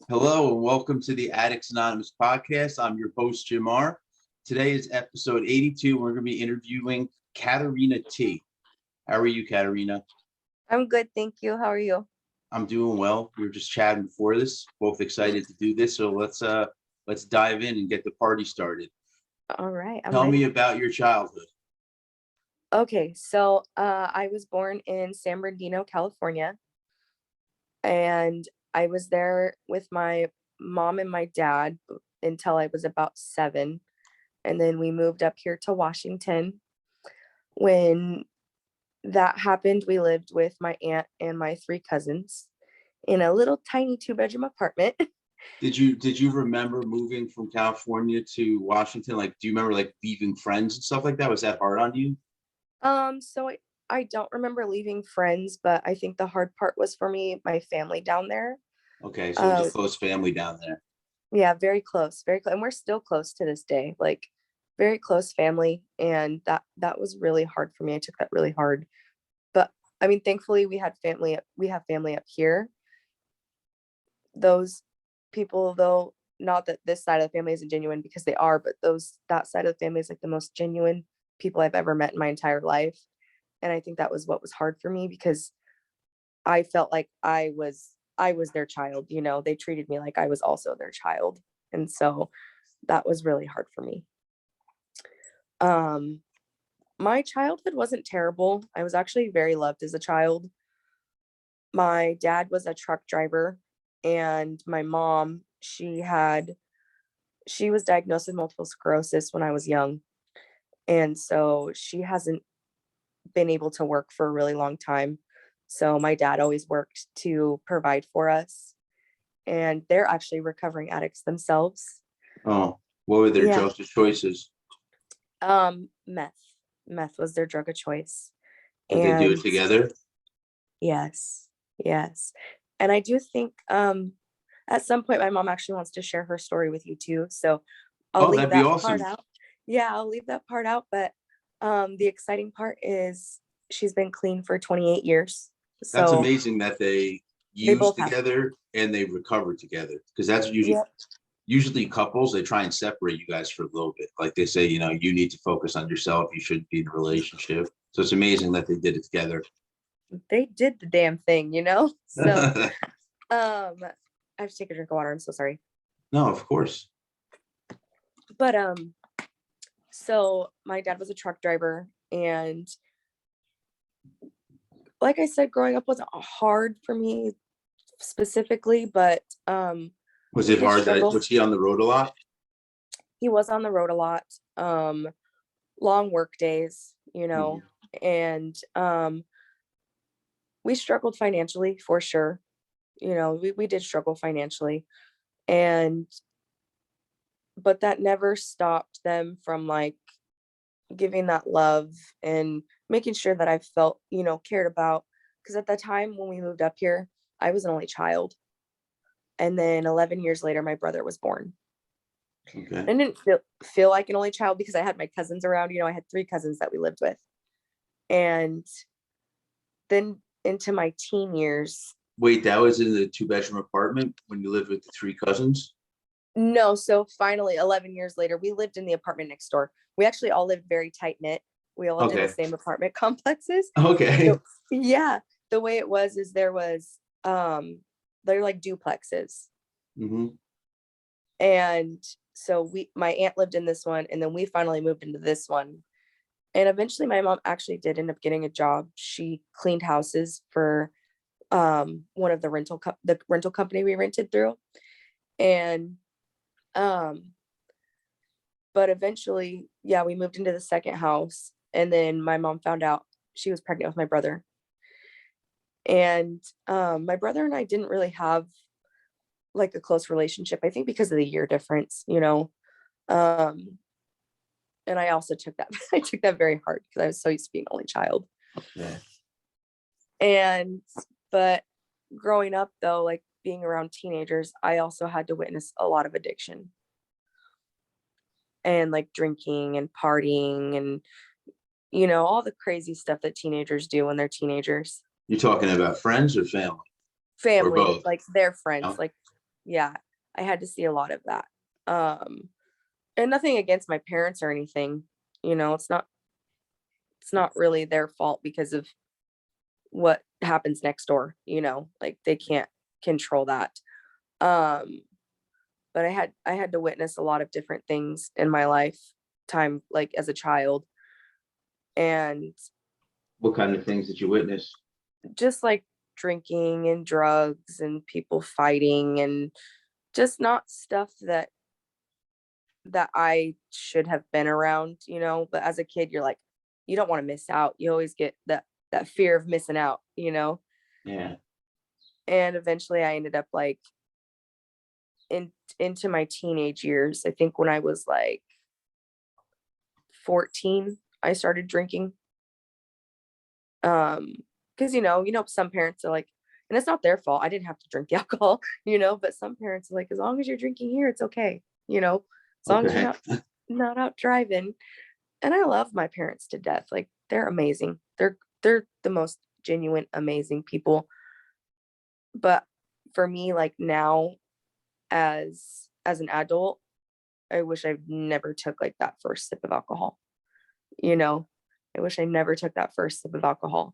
Hello and welcome to the Addicts Anonymous podcast. I'm your host, Jim R. Today is episode 82. We're going to be interviewing Katariena T. How are you, Katariena? I'm good, thank you. How are you? I'm doing well. We were just chatting before this, both excited to do this. So let's dive in and get the party started. All right, I'm Tell ready. me about your childhood. Okay, so I was born in San Bernardino, California, and I was there with my mom and my dad until I was about 7. And then we moved up here to Washington. When that happened, we lived with my aunt and my 3 cousins in a little tiny 2-bedroom apartment. Did you remember moving from California to Washington? Like, do you remember like leaving friends and stuff like that? Was that hard on you? So I don't remember leaving friends, but I think the hard part was for me, my family down there. Okay, so it was a close family down there. Yeah, very close, very close. And we're still close to this day, like very close family. And that was really hard for me. I took that really hard. But I mean, thankfully we have family up here. Those people, though, not that this side of the family isn't genuine, because they are, but that side of the family is like the most genuine people I've ever met in my entire life. And I think that was what was hard for me, because I felt like I was their child, they treated me like I was also their child. And so that was really hard for me. My childhood wasn't terrible. I was actually very loved as a child. My dad was a truck driver, and my mom, she was diagnosed with multiple sclerosis when I was young. And so she hasn't been able to work for a really long time. So my dad always worked to provide for us. And they're actually recovering addicts themselves. Oh, what were their Yeah. drugs of choices? Meth. Meth was their drug of choice. Did they do it And together? yes. And I do think at some point my mom actually wants to share her story with you too. So I'll leave That'd be that awesome. part out. Yeah, I'll leave that part out. But the exciting part is she's been clean for 28 years. That's So amazing that they they use both have. together and they recover together, because that's Yep. usually couples, they try and separate you guys for a little bit. Like they say, you need to focus on yourself. You shouldn't be in a relationship. So it's amazing that they did it together. They did the damn thing, So I have to take a drink of water. I'm so sorry. No, of course. But so my dad was a truck driver, and like I said, growing up wasn't hard for me specifically, but Was we it did hard struggle. was he on the road a lot? He was on the road a lot, long work days, and we struggled financially for sure. We did struggle financially, but that never stopped them from like giving that love and making sure that I felt, cared about. Because at the time when we moved up here, I was an only child. And then 11 years later, my brother was born. Okay. I didn't feel like an only child because I had my cousins around. I had 3 cousins that we lived with. And then into my teen years. Wait, that was in the 2-bedroom apartment when you lived with the 3 cousins? No, so finally, 11 years later, we lived in the apartment next door. We actually all lived very tight knit. We all lived in the same apartment complexes. Okay. So, yeah, the way it was is they're like duplexes. Mm-hmm. And so my aunt lived in this one, and then we finally moved into this one. And eventually my mom actually did end up getting a job. She cleaned houses for one of the rental company we rented through. And but eventually, yeah, we moved into the second house, and then my mom found out she was pregnant with my brother. And my brother and I didn't really have like a close relationship, I think because of the year difference, and I also took that I took that very hard because I was so used to being only child. Yeah. But growing up though, like being around teenagers, I also had to witness a lot of addiction and like drinking and partying and all the crazy stuff that teenagers do when they're teenagers. You talking about friends or family? Family, Or both? like their friends, No? like Yeah, I had to see a lot of that. Um, and nothing against my parents or anything, it's not really their fault because of what happens next door, like they can't control that. Um, but I had to witness a lot of different things in my lifetime, like as a child, and What kind of things did you witness? just like drinking and drugs and people fighting and just not stuff that I should have been around, but as a kid you're like you don't want to miss out. You always get that fear of missing out. Yeah. And eventually I ended up like in into my teenage years. I think when I was like 14, I started drinking. Because some parents are like, and it's not their fault. I didn't have to drink the alcohol, but some parents are like, as long as you're drinking here, it's okay, as long as you're Okay. not out driving. And I love my parents to death. Like they're amazing. They're the most genuine, amazing people. But for me, like now as an adult, I wish I never took like that first sip of alcohol. You know, I wish I never took that first sip of alcohol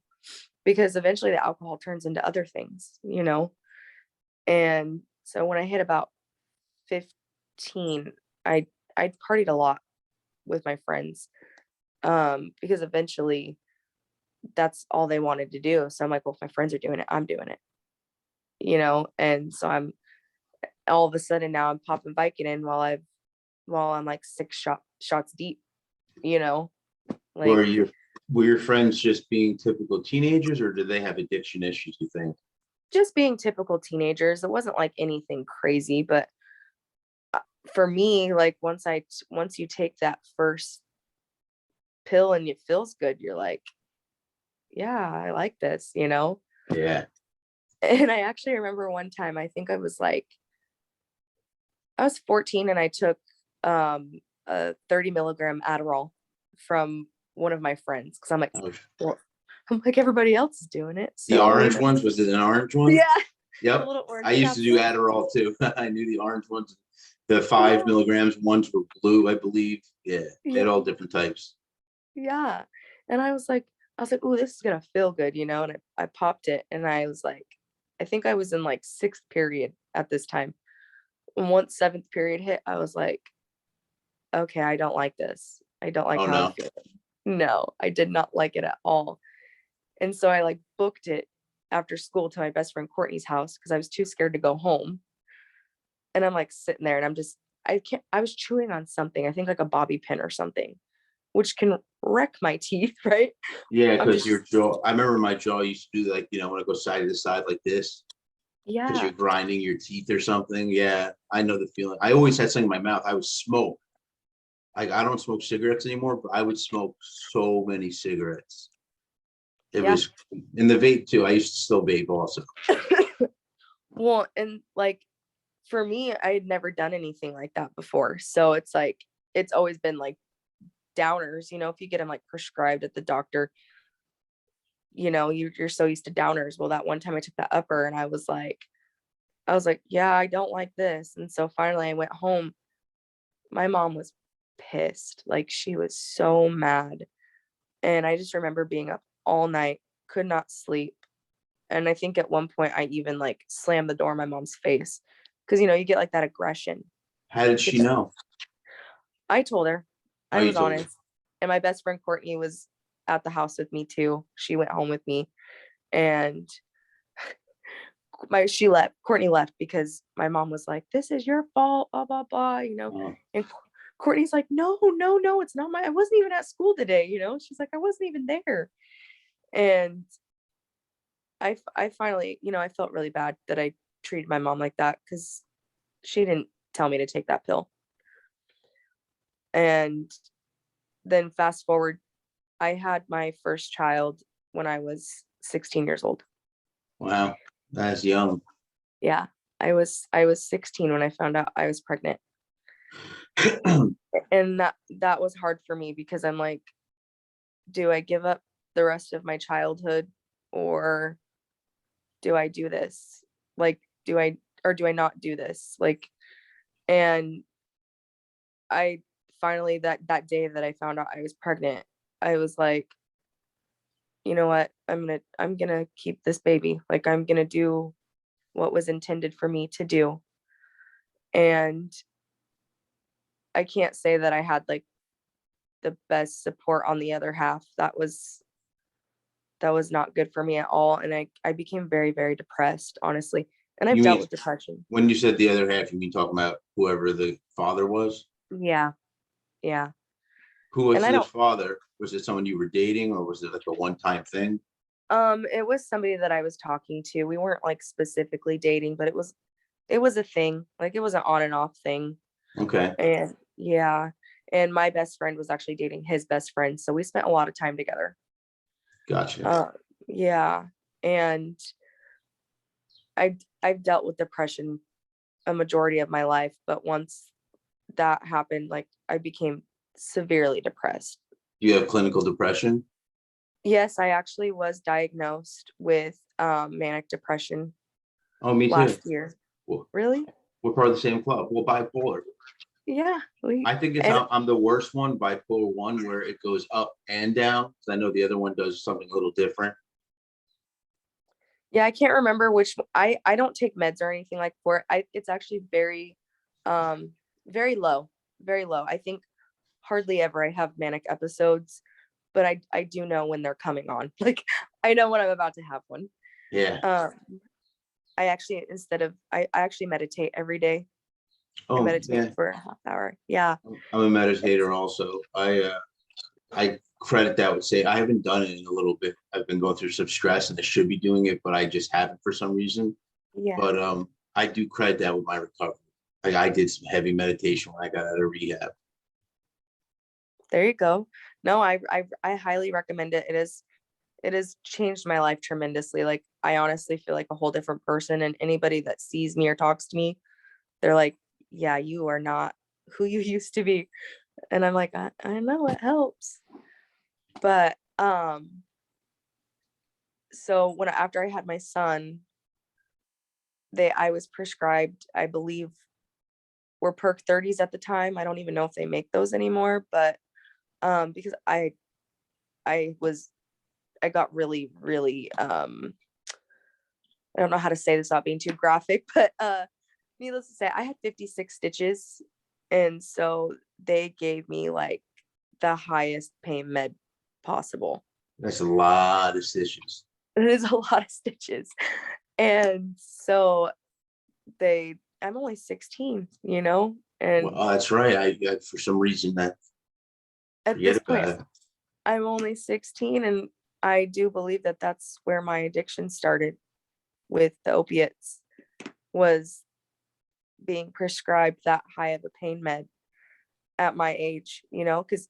because eventually the alcohol turns into other things. And so when I hit about 15, I I partied a lot with my friends because eventually that's all they wanted to do. So I'm like, well, if my friends are doing it, I'm doing it. And so I'm all of a sudden now I'm popping Vicodin in while I'm like shots deep, you know, Were like your were your friends just being typical teenagers, or did they have addiction issues, you think? just being typical teenagers. It wasn't like anything crazy, but for me, like once you take that first pill and it feels good, you're like, yeah, I like this. Yeah. And I actually remember one time, I was 14 and I took a 30 milligram Adderall from one of my friends because I'm like, Oh, well, I'm like everybody else is doing it. the So, orange ones, was it an orange one? yeah, the Yep. little orange I used to do capsule. Adderall too. I knew the orange ones. The five Yeah, milligrams ones were blue, I believe. Yeah, they yeah, had all different types. yeah. And I was like, oh, this is gonna feel good. And I popped it and I was like, I think I was in like sixth period at this time. And once seventh period hit, I was like, okay, I don't like this. I don't like Oh how I'm no. feeling. No, I did not like it at all. And so I like booked it after school to my best friend Courtney's house because I was too scared to go home. And I'm like sitting there and I was chewing on something, I think like a bobby pin or something, which can wreck my teeth, right? Yeah, I'm because just, your jaw, I remember my jaw used to do like, when I go side to side like this, because you're yeah, grinding your teeth or something. Yeah, I know the feeling. I always had something in my mouth. I would smoke. I don't smoke cigarettes anymore, but I would smoke so many cigarettes. It yeah. was in the vape too. I used to still vape also. Well, and like for me, I had never done anything like that before. So it's like, it's always been like downers, if you get them like prescribed at the doctor, you're so used to downers. Well, that one time I took that upper and I was like, yeah, I don't like this. And so finally I went home. My mom was pissed. Like she was so mad. And I just remember being up all night, could not sleep. And I think at one point I even like slammed the door in my mom's face. Cause you get like that aggression. How did Get she that- know? I told her. Oh, I you was told her. honest. And my best friend Courtney was at the house with me too. She went home with me. And Courtney left because my mom was like, this is your fault, blah blah blah. Oh, And Courtney's like, no, no, no, it's not I wasn't even at school today. She's like, I wasn't even there. And I finally, I felt really bad that I treated my mom like that because she didn't tell me to take that pill. And then fast forward, I had my first child when I was 16 years old. wow, that's young. Yeah, I was 16 when I found out I was pregnant. And that was hard for me because I'm like, do I give up the rest of my childhood or do I do this? Like, do I or do I not do this? Like, and I finally, that day that I found out I was pregnant, I was like, you know what? I'm gonna keep this baby. Like, I'm gonna do what was intended for me to do. And I can't say that I had like the best support on the other half. That was not good for me at all. And I became very, very depressed, honestly. And I've You dealt mean with depression. when you said the other half, you mean talking about whoever the father was? Yeah. Yeah. Who was And I this don't, father? Was it someone you were dating, or was it like a one-time thing? it was somebody that I was talking to. We weren't like specifically dating, but it was a thing. Like, it was an on and off thing. Okay, And yeah. And my best friend was actually dating his best friend. So we spent a lot of time together. gotcha. Uh, yeah. And I've dealt with depression a majority of my life, but once that happened, like, I became severely depressed. You have clinical depression? Yes, I actually was diagnosed with manic depression Oh, me too. last year. Well, Really? we're part of the same club. Well, bipolar. Yeah. I think And I'm the worst one, bipolar one, where it goes up and down. 'Cause I know the other one does something a little different. yeah, I can't remember which I don't take meds or anything like for it. It's actually very very low, very low. I think hardly ever I have manic episodes, but I do know when they're coming on. Like, I know when I'm about to have one. Yeah. Um I actually, I actually meditate every day. I Oh, meditate yeah. for a half hour. Yeah. I'm a meditator also. I credit that with say I haven't done it in a little bit. I've been going through some stress and I should be doing it, but I just haven't for some reason. Yeah. But I do credit that with my recovery. Like I did some heavy meditation when I got out of rehab. There you go. No, I highly recommend it. It has changed my life tremendously. Like, I honestly feel like a whole different person, and anybody that sees me or talks to me, they're like, yeah, you are not who you used to be. And I'm like, I know it helps. But so when after I had my son, I was prescribed, I believe, were perk 30s at the time. I don't even know if they make those anymore, but because I was I got really, really I don't know how to say this without being too graphic, but needless to say, I had 56 stitches. And so they gave me like the highest pain med possible. That's a lot of stitches. It is a lot of stitches. And so I'm only 16, Well, and that's right. I for some reason that at forget this about point, it. I'm only 16, and I do believe that that's where my addiction started with the opiates, was being prescribed that high of a pain med at my age, because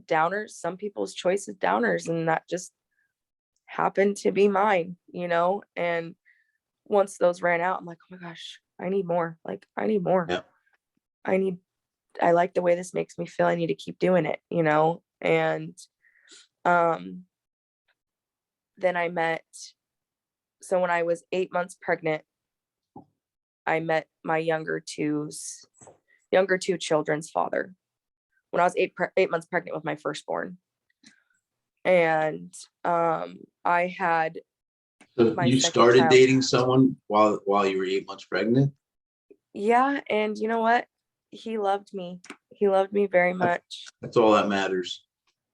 downers, some people's choice is downers, and that just happened to be mine, and once those ran out, I'm like, oh my gosh, I need more. Like, I need more. Yeah. I need, I like the way this makes me feel. I need to keep doing it, and um, then so when I was 8 months pregnant, I met my younger two children's father when I was 8 months pregnant with my firstborn. And I had So my you second started child. dating someone while you were 8 months pregnant? Yeah, and you know what? He loved me. He loved me very That's, much. that's all that matters.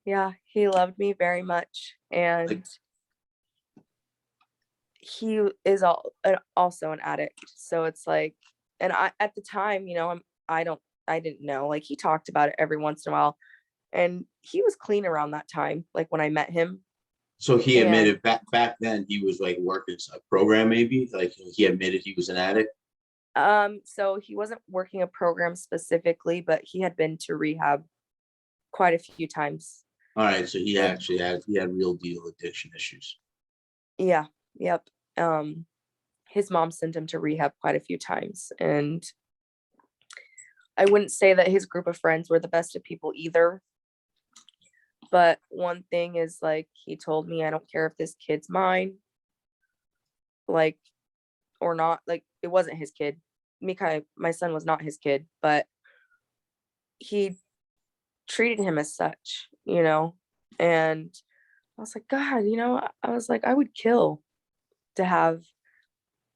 Yeah, he loved me very much. Like, And he is also an addict. So it's like, and I, at the time, I didn't know. Like, he talked about it every once in a while, and he was clean around that time, like when I met him. so he And admitted back then he was like working a program, maybe like he admitted he was an addict. so he wasn't working a program specifically, but he had been to rehab quite a few times. All right, so he And actually had real deal addiction issues. yeah, yep. Um, his mom sent him to rehab quite a few times, and I wouldn't say that his group of friends were the best of people either. But one thing is, like, he told me, I don't care if this kid's mine. Like, or not, like, it wasn't his kid. Mika, my son, was not his kid, but he treated him as such, and I was like, God, I was like, I would kill to have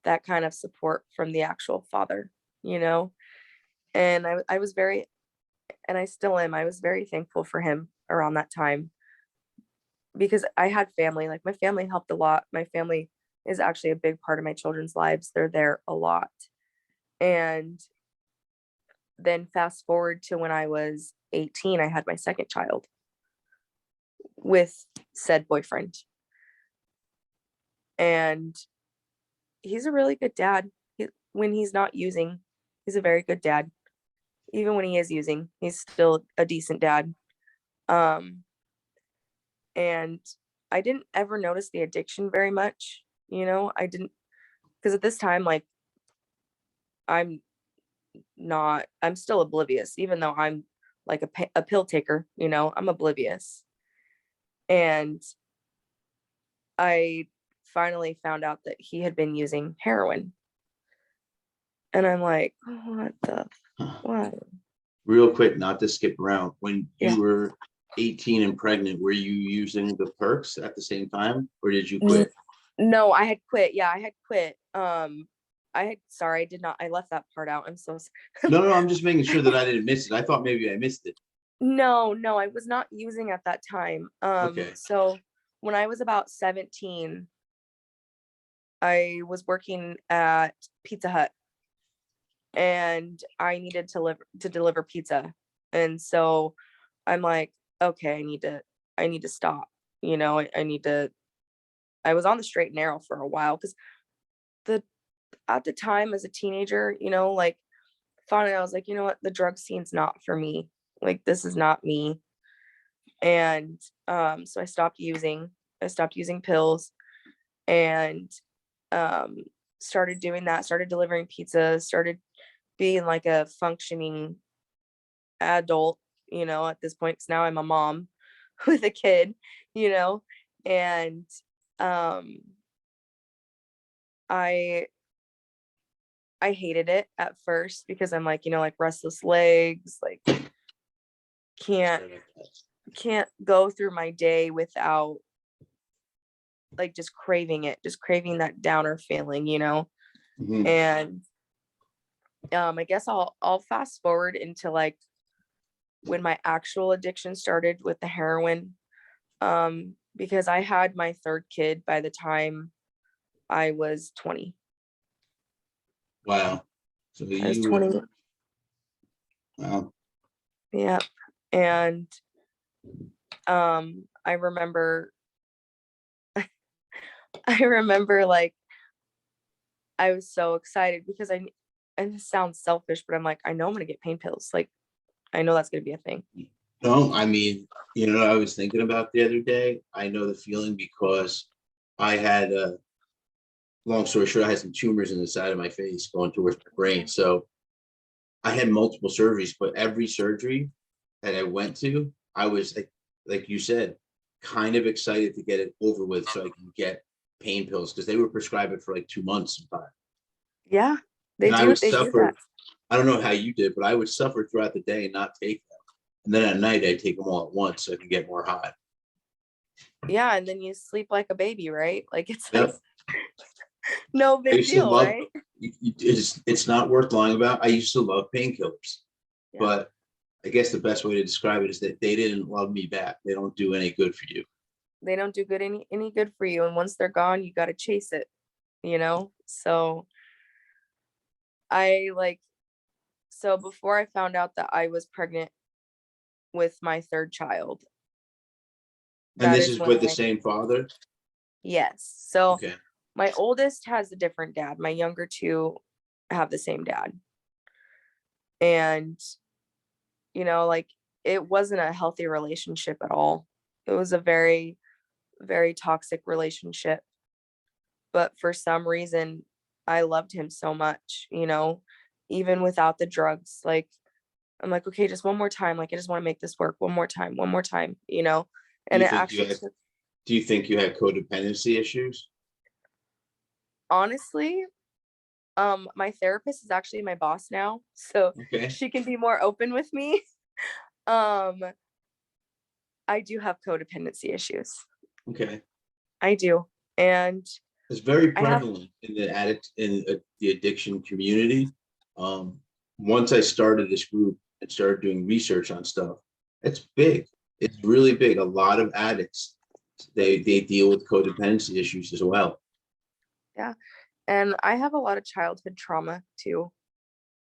that kind of support from the actual father, you know? And I was very, and I still am, I was very thankful for him around that time because I had family. Like, my family helped a lot. My family is actually a big part of my children's lives. They're there a lot. And then fast forward to when I was 18, I had my second child with said boyfriend. And he's a really good dad. When he's not using, he's a very good dad. Even when he is using, he's still a decent dad. And I didn't ever notice the addiction very much. I didn't, because at this time, like, I'm I'm still oblivious, even though I'm like a pill taker, I'm oblivious. And I finally found out that he had been using heroin. And I'm like, what the, what? Real quick, not to skip around. When Yeah. you were 18 and pregnant, were you using the perks at the same time, or did you quit? No, I had quit. Yeah, I had quit. Sorry, I did not, I left that part out. I'm so sorry. No, I'm just making sure that I didn't miss it. I thought maybe I missed it. No, I was not using at that time. Okay. So when I was about 17, I was working at Pizza Hut and I needed to deliver pizza. And so I'm like, okay, I need to stop. I was on the straight and narrow for a while because at the time as a teenager, like, finally I was like, you know what, the drug scene's not for me. Like, this is not me. And so I stopped using pills and started doing that, started delivering pizza, started being like a functioning adult, at this point, because now I'm a mom with a kid, and um I hated it at first because I'm like, like, restless legs, like, can't go through my day without, like, just craving that downer feeling, Mhm. and I guess I'll fast forward into, like, when my actual addiction started with the heroin, because I had my third kid by the time I was 20. Wow. So I was 20. Wow. Yeah. And I remember like, I was so excited because and it sounds selfish, but I'm like, I know I'm gonna get pain pills. Like, I know that's gonna be a thing. No, I mean, I was thinking about the other day. I know the feeling because I had long story short, I had some tumors in the side of my face going towards my brain. So I had multiple surgeries, but every surgery that I went to, I was like you said, kind of excited to get it over with so I can get pain pills because they were prescribed it for like 2 months sometimes. Yeah, they And I do. would They do suffer. that. I don't know how you did, but I would suffer throughout the day and not take them. And then at night, I'd take them all at once so I could get more high. Yeah, and then you sleep like a baby, right? Like, it's like Yep. no I big used to deal, love right? it's not worth lying about. I used to love painkillers, Yeah. but I guess the best way to describe it is that they didn't love me back. They don't do any good for you. They don't do good any good for you. And once they're gone, you gotta chase it, So I like so before I found out that I was pregnant with my third child, And that this is is when with the same father? yes. So Okay. my oldest has a different dad. My younger two have the same dad. And, like, it wasn't a healthy relationship at all. It was a very, very toxic relationship. But for some reason, I loved him so much, even without the drugs. Like, I'm like, okay, just one more time. Like, I just want to make this work one more time, Do and you it think you actually had took, do you think you had codependency issues? honestly, My therapist is actually my boss now, so Okay, she can be more open with me. Um, I do have codependency issues. okay. I do. And It's very I have, prevalent in the addiction community. Um, Once I started this group and started doing research on stuff, it's big. It's really big. A lot of addicts, they deal with codependency issues as well. yeah, and I have a lot of childhood trauma too.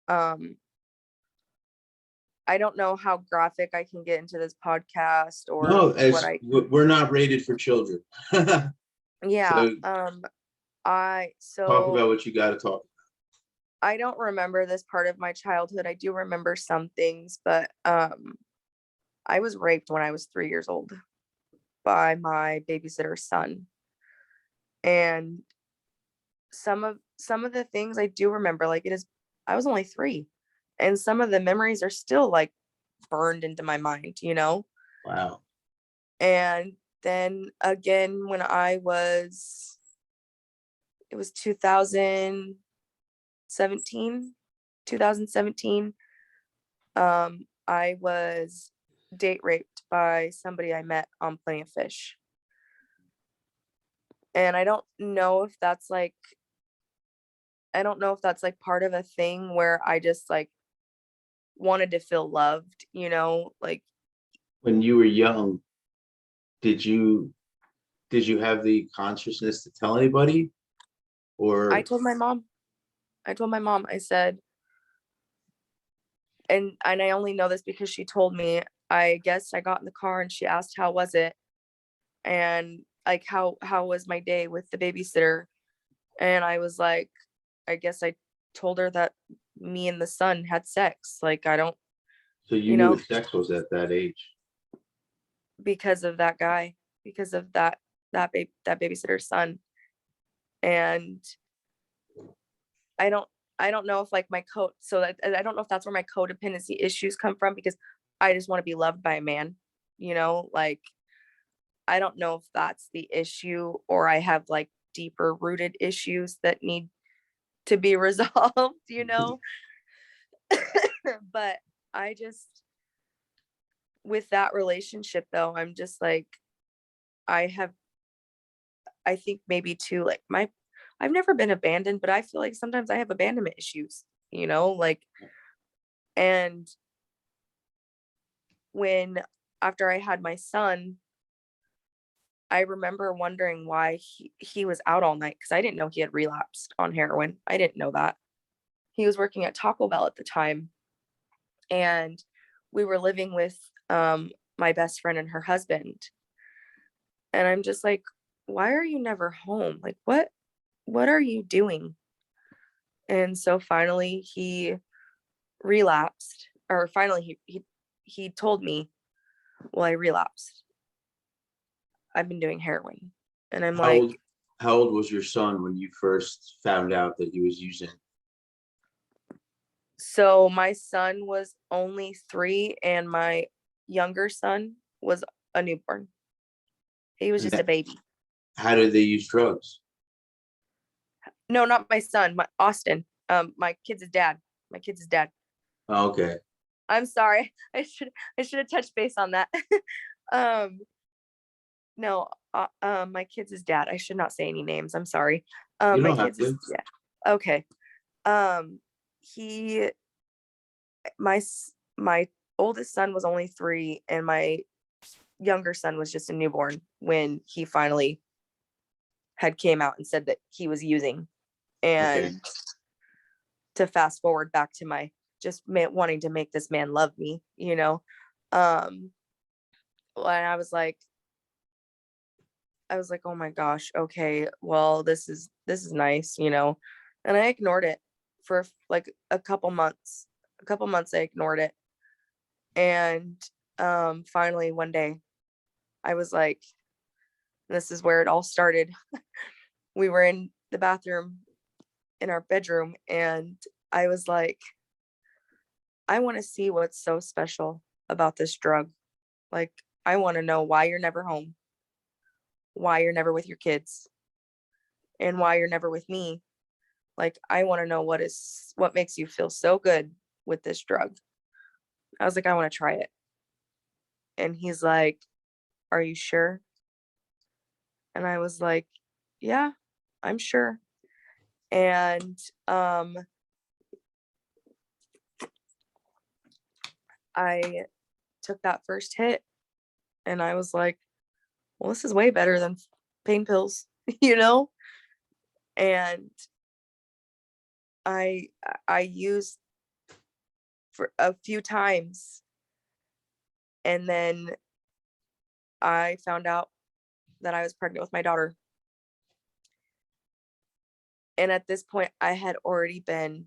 Um, I don't know how graphic I can get into this podcast or No, what as I, we're not rated for children. yeah, So I, talk so about what you got to talk. I don't remember this part of my childhood. I do remember some things, but I was raped when I was 3 years old by my babysitter's son. And some of the things I do remember, like it is, I was only 3. And some of the memories are still like burned into my mind, you know? Wow. And then again, when I was, it was 2017, I was date raped by somebody I met on Plenty of Fish. And I don't know if that's like part of a thing where I just like wanted to feel loved, you know, like When you were young, did you did you have the consciousness to tell anybody, I or told my mom. I said, and I only know this because she told me. I guess I got in the car and she asked how was it, and like how was my day with the babysitter, and I was like, I guess I told her that me and the son had sex. Like I don't, so you you knew know, what sex was at that age? because of that guy, because of that babysitter's son. And I don't I don't know if like my code so that I don't know if that's where my codependency issues come from, because I just want to be loved by a man, you know, like I don't know if that's the issue or I have like deeper rooted issues that need to be resolved, you know. But I just, with that relationship though, I'm just like, I have, I think maybe too, like I've never been abandoned, but I feel like sometimes I have abandonment issues, you know, like, and when, after I had my son, I remember wondering why he was out all night, because I didn't know he had relapsed on heroin. I didn't know that. He was working at Taco Bell at the time, and we were living with my best friend and her husband. And I'm just like, why are you never home? Like what are you doing? And so finally he relapsed, or finally he told me, well, I relapsed. I've been doing heroin. And I'm How like, old how old was your son when you first found out that he was using? so my son was only 3 and my younger son was a newborn. He was And just a baby. how did they use drugs? No, not my son, my Austin. My kid's dad. My kid's dad. Oh, okay. I'm sorry. I should have touched base on that. um no, my kid's dad. I should not say any names. I'm sorry. You My don't have kid's to. yeah. Okay. He my oldest son was only 3 and my younger son was just a newborn when he finally had came out and said that he was using. Okay. And to fast forward back to my just wanting to make this man love me, you know. um and I was like, oh my gosh, okay, well, this is nice, you know. And I ignored it for like a couple months. I ignored it. And finally one day I was like, this is where it all started. We were in the bathroom in our bedroom, and I was like, I want to see what's so special about this drug. Like, I want to know why you're never home, why you're never with your kids, and why you're never with me. Like, I want to know what makes you feel so good with this drug. I was like, I want to try it. And he's like, are you sure? And I was like, yeah, I'm sure. And I took that first hit and I was like, well, this is way better than pain pills, you know? And I I used for a few times, and then I found out that I was pregnant with my daughter. And at this point I had already been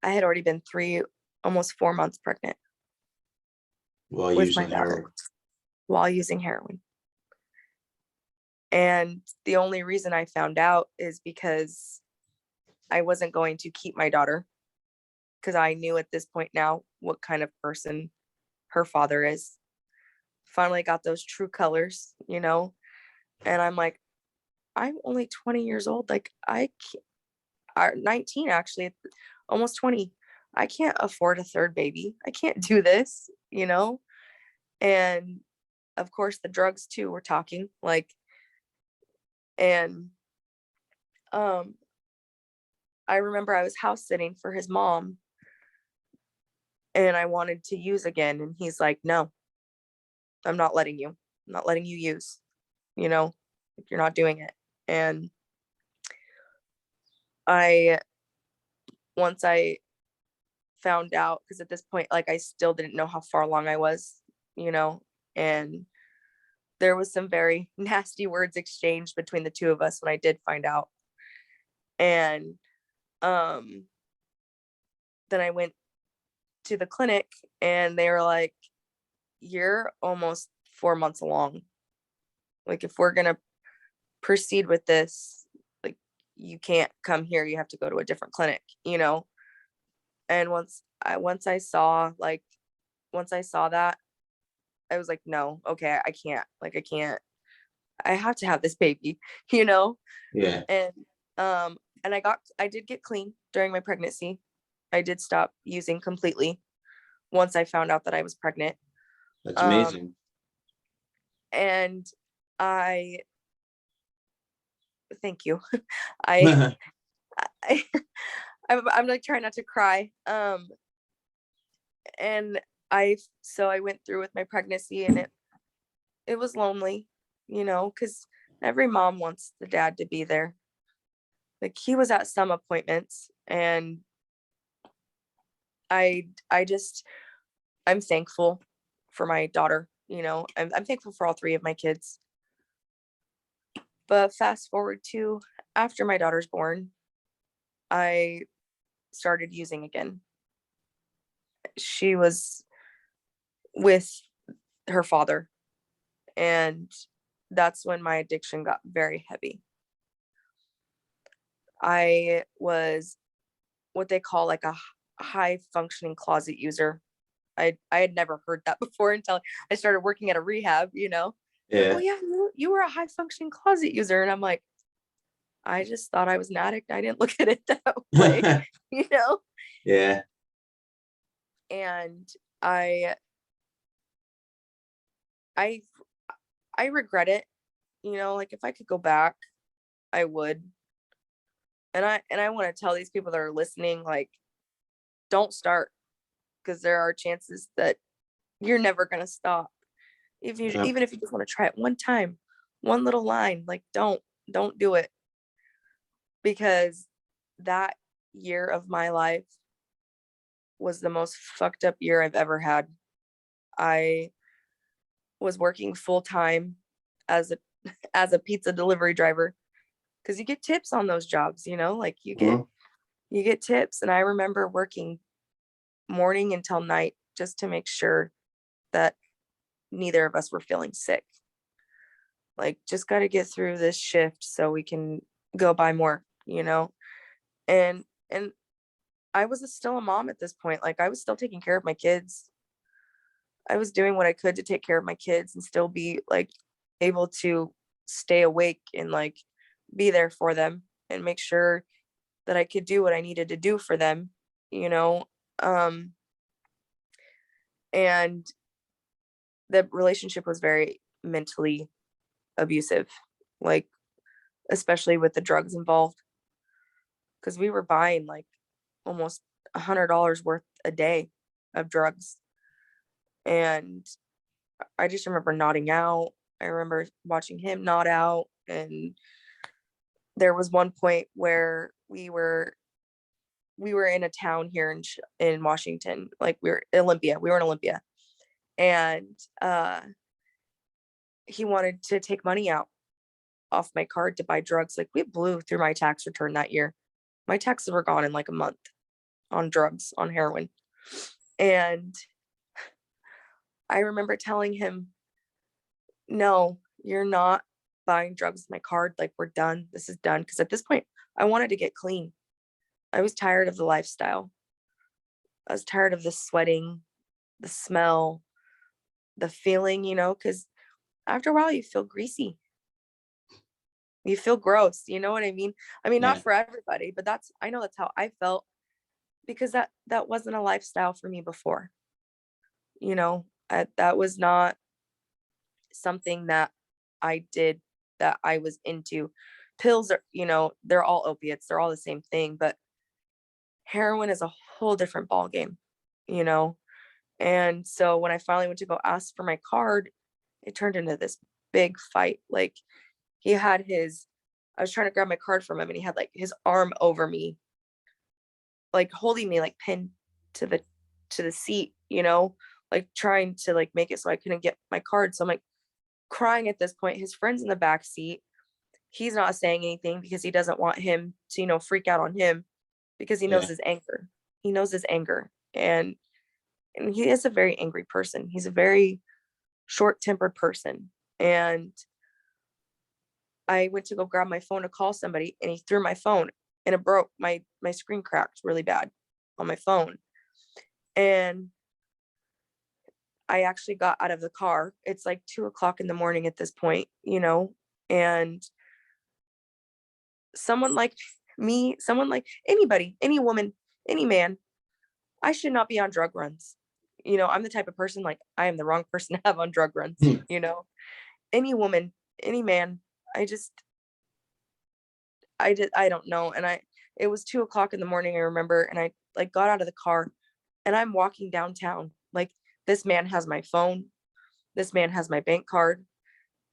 3, almost 4 months pregnant While with my using daughter heroin. while using heroin. And the only reason I found out is because I wasn't going to keep my daughter, because I knew at this point now what kind of person her father is. Finally got those true colors, you know? And I'm like, I'm only 20 years old. Like, I can't, 19 actually, almost 20. I can't afford a third baby. I can't do this, you know? And of course, the drugs too, we're talking like, and um, I remember I was house sitting for his mom and I wanted to use again. And he's like, no, I'm not letting you. I'm not letting you use, you know, if you're not doing it. And I, once I found out, because at this point, like, I still didn't know how far along I was, you know, and there was some very nasty words exchanged between the two of us when I did find out. And um, then I went to the clinic and they were like, you're almost 4 months along. Like, if we're going to proceed with this, like, you can't come here. You have to go to a different clinic, you know? And once I saw that, I was like, no, okay, I can't. Like, I can't. I have to have this baby, you know? Yeah, And and I did get clean during my pregnancy. I did stop using completely once I found out that I was pregnant. that's Um amazing. and I thank you. I, I I'm like trying not to cry. And I went through with my pregnancy, and it was lonely, you know, because every mom wants the dad to be there. Like, he was at some appointments, and I just, I'm thankful for my daughter, you know. I'm thankful for all three of my kids. But fast forward to after my daughter's born, I started using again. She was with her father, and that's when my addiction got very heavy. I was what they call like a high functioning closet user. I had never heard that before until I started working at a rehab, you know. Like, oh Yeah. yeah, you were a high functioning closet user. And I'm like, I just thought I was an addict. I didn't look at it that way, you know? Yeah. And I I I regret it, you know, like, if I could go back, I would. And I want to tell these people that are listening, like, don't start, because there are chances that you're never gonna stop. If you Yep. even if you just want to try it one time, one little line, like, don't do it, because that year of my life was the most fucked up year I've ever had. I was working full time as a as a pizza delivery driver, because you get tips on those jobs, you know, like, Mhm. you get tips. And I remember working morning until night just to make sure that neither of us were feeling sick. Like, just got to get through this shift so we can go buy more, you know. And I was still a mom at this point. Like, I was still taking care of my kids. I was doing what I could to take care of my kids and still be like able to stay awake and like be there for them and make sure that I could do what I needed to do for them, you know. Um, and the relationship was very mentally abusive, like, especially with the drugs involved, because we were buying like almost $100 worth a day of drugs. And I just remember nodding out. I remember watching him nod out. And there was one point where we were in a town here in Washington, like we were in Olympia, and he wanted to take money out off my card to buy drugs. Like, we blew through my tax return that year. My taxes were gone in like a month on drugs, on heroin. And I remember telling him, no, you're not buying drugs with my card. Like, we're done. This is done. Because at this point, I wanted to get clean. I was tired of the lifestyle. I was tired of the sweating, the smell, the feeling, because after a while you feel greasy. You feel gross. You know what I mean? I mean, not Yeah. for everybody, but I know that's how I felt, because that wasn't a lifestyle for me before. That was not something that I did, that I was into. Pills are, they're all opiates. They're all the same thing, but heroin is a whole different ball game, you know? And so when I finally went to go ask for my card, it turned into this big fight. Like, I was trying to grab my card from him, and he had like his arm over me, like holding me, like pinned to the seat, like trying to like make it so I couldn't get my card. So I'm like crying at this point. His friend's in the back seat. He's not saying anything because he doesn't want him to, freak out on him, because he knows Yeah. his anger. He knows his anger. And he is a very angry person. He's a very short-tempered person. And I went to go grab my phone to call somebody, and he threw my phone, and it broke. My screen cracked really bad on my phone. And I actually got out of the car. It's like 2 o'clock in the morning at this point, and someone like me, someone like anybody, any woman, any man, I should not be on drug runs. I'm the type of person, like, I am the wrong person to have on drug runs, Hmm. any woman, any man. I just, I don't know. And it was 2 o'clock in the morning, I remember, and I like got out of the car, and I'm walking downtown. Like, this man has my phone. This man has my bank card.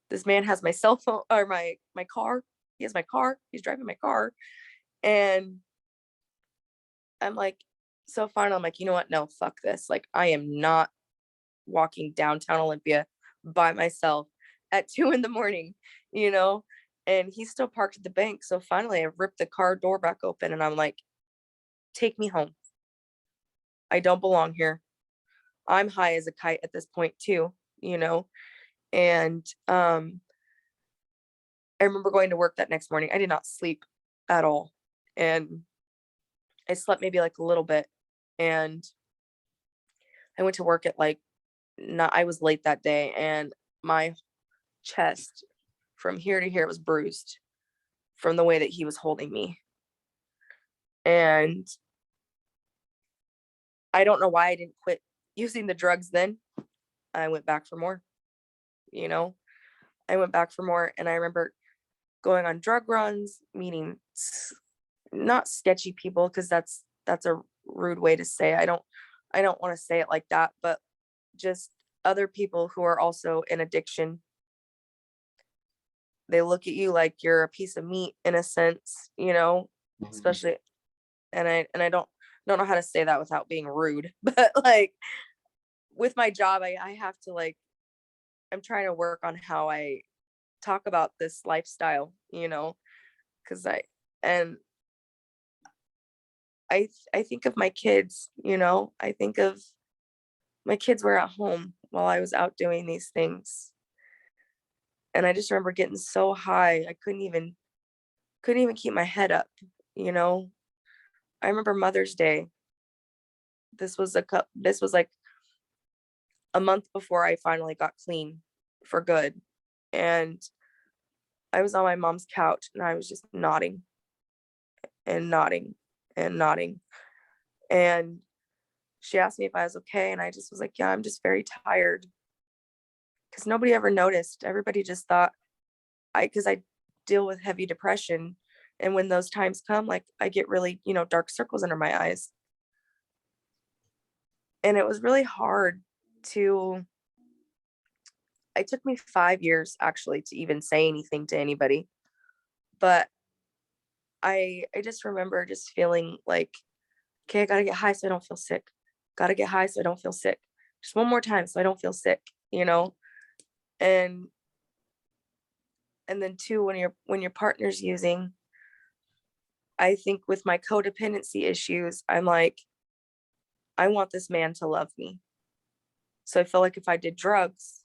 This man has my cell phone, or my car. He has my car. He's driving my car. And I'm like, so finally, I'm like, you know what? No, fuck this. Like, I am not walking downtown Olympia by myself at 2 in the morning, you know? And he's still parked at the bank. So finally, I ripped the car door back open, and I'm like, take me home. I don't belong here. I'm high as a kite at this point too, And I remember going to work that next morning. I did not sleep at all. And I slept maybe like a little bit. And I went to work at like, not, I was late that day, and my chest from here to here was bruised from the way that he was holding me. And I don't know why I didn't quit using the drugs then. I went back for more, you know, I went back for more. And I remember going on drug runs, meeting not sketchy people, because that's a rude way to say it. I don't want to say it like that, but just other people who are also in addiction. They look at you like you're a piece of meat in a sense, Mhm. especially, and I don't know how to say that without being rude, but like with my job, I have to, like, I'm trying to work on how I talk about this lifestyle, because and I think of my kids, I think of my kids were at home while I was out doing these things. And I just remember getting so high, I couldn't even keep my head up, you know. I remember Mother's Day. This was like a month before I finally got clean for good. And I was on my mom's couch, and I was just nodding. and nodding and nodding. And she asked me if I was okay. And I just was like, yeah, I'm just very tired. Because nobody ever noticed. Everybody just thought because I deal with heavy depression. And when those times come, like I get really, dark circles under my eyes. And it was really hard to, it took me 5 years actually to even say anything to anybody. But I just remember just feeling like, okay, I gotta get high so I don't feel sick. Gotta get high so I don't feel sick. Just one more time so I don't feel sick, And then two, when your partner's using, I think with my codependency issues, I'm like, I want this man to love me. So I feel like if I did drugs,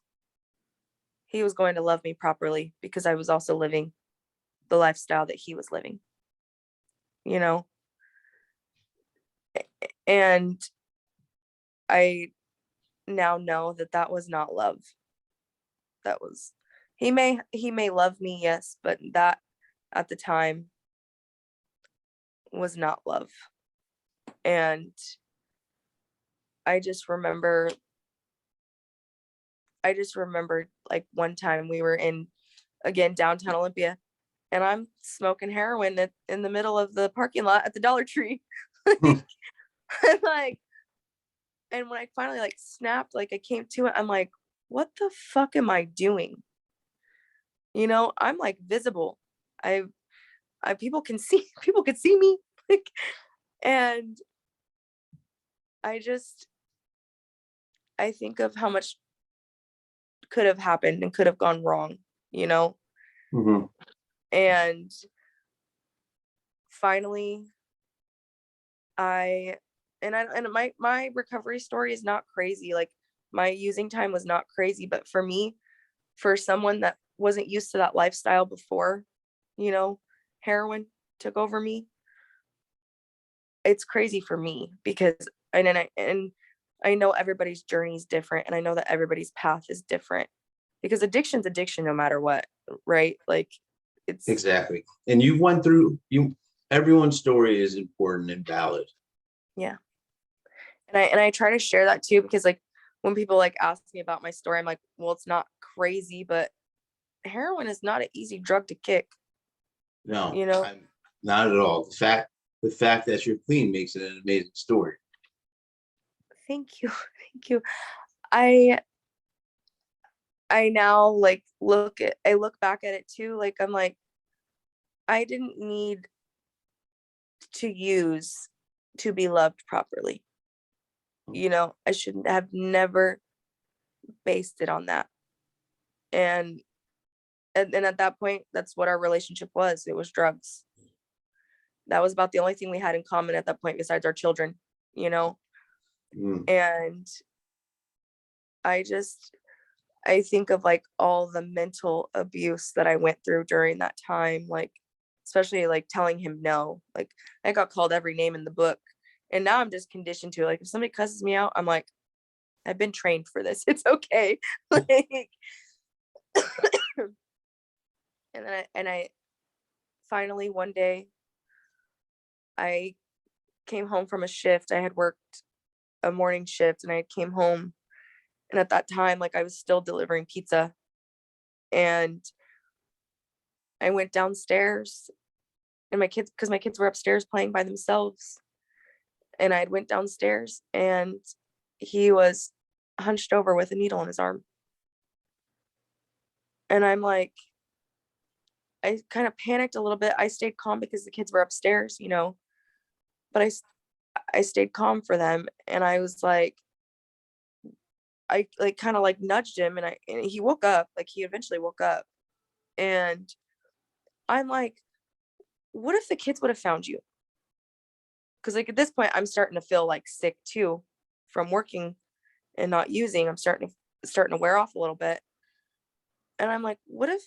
he was going to love me properly because I was also living the lifestyle that he was living, you know? And I now know that that was not love. That was, he may love me, yes, but that at the time was not love. And I just remember like one time we were again, downtown Olympia, and I'm smoking heroin in the middle of the parking lot at the Dollar Tree. like, like, and when I finally like snapped, like I came to it, I'm like, what the fuck am I doing? I'm like visible. I people can see people can see me. Like, and I think of how much could have happened and could have gone wrong, Mm-hmm. and finally my recovery story is not crazy. Like my using time was not crazy, but for me, for someone that wasn't used to that lifestyle before, heroin took over me, it's crazy for me because and I know everybody's journey is different, and I know that everybody's path is different because addiction's addiction no matter what, right? Like it's Exactly. And you went through everyone's story is important and valid. yeah. And I try to share that too because like when people like ask me about my story, I'm like, well, it's not crazy, but heroin is not an easy drug to kick, No, you know. I'm not at all. The fact that you're clean makes it an amazing story. Thank you. Thank you. I I now like I look back at it too, like I'm like, I didn't need to use to be loved properly. I shouldn't have never based it on that. And and at that point, that's what our relationship was. It was drugs. That was about the only thing we had in common at that point besides our children, you know? Mm. And I just I think of like all the mental abuse that I went through during that time, like especially like telling him no. Like I got called every name in the book. And now I'm just conditioned to like if somebody cusses me out, I'm like, I've been trained for this. It's okay. Like and I finally one day I came home from a shift. I had worked a morning shift and I came home, and at that time like I was still delivering pizza, and I went downstairs, and my kids were upstairs playing by themselves, and I went downstairs and he was hunched over with a needle in his arm. And I'm like, I kind of panicked a little bit. I stayed calm because the kids were upstairs, but I stayed calm for them. And I was like, I like kind of like nudged him, and he woke up. Like he eventually woke up, and I'm like, what if the kids would have found you? Because like at this point, I'm starting to feel like sick too from working and not using. I'm starting to wear off a little bit, and I'm like, what if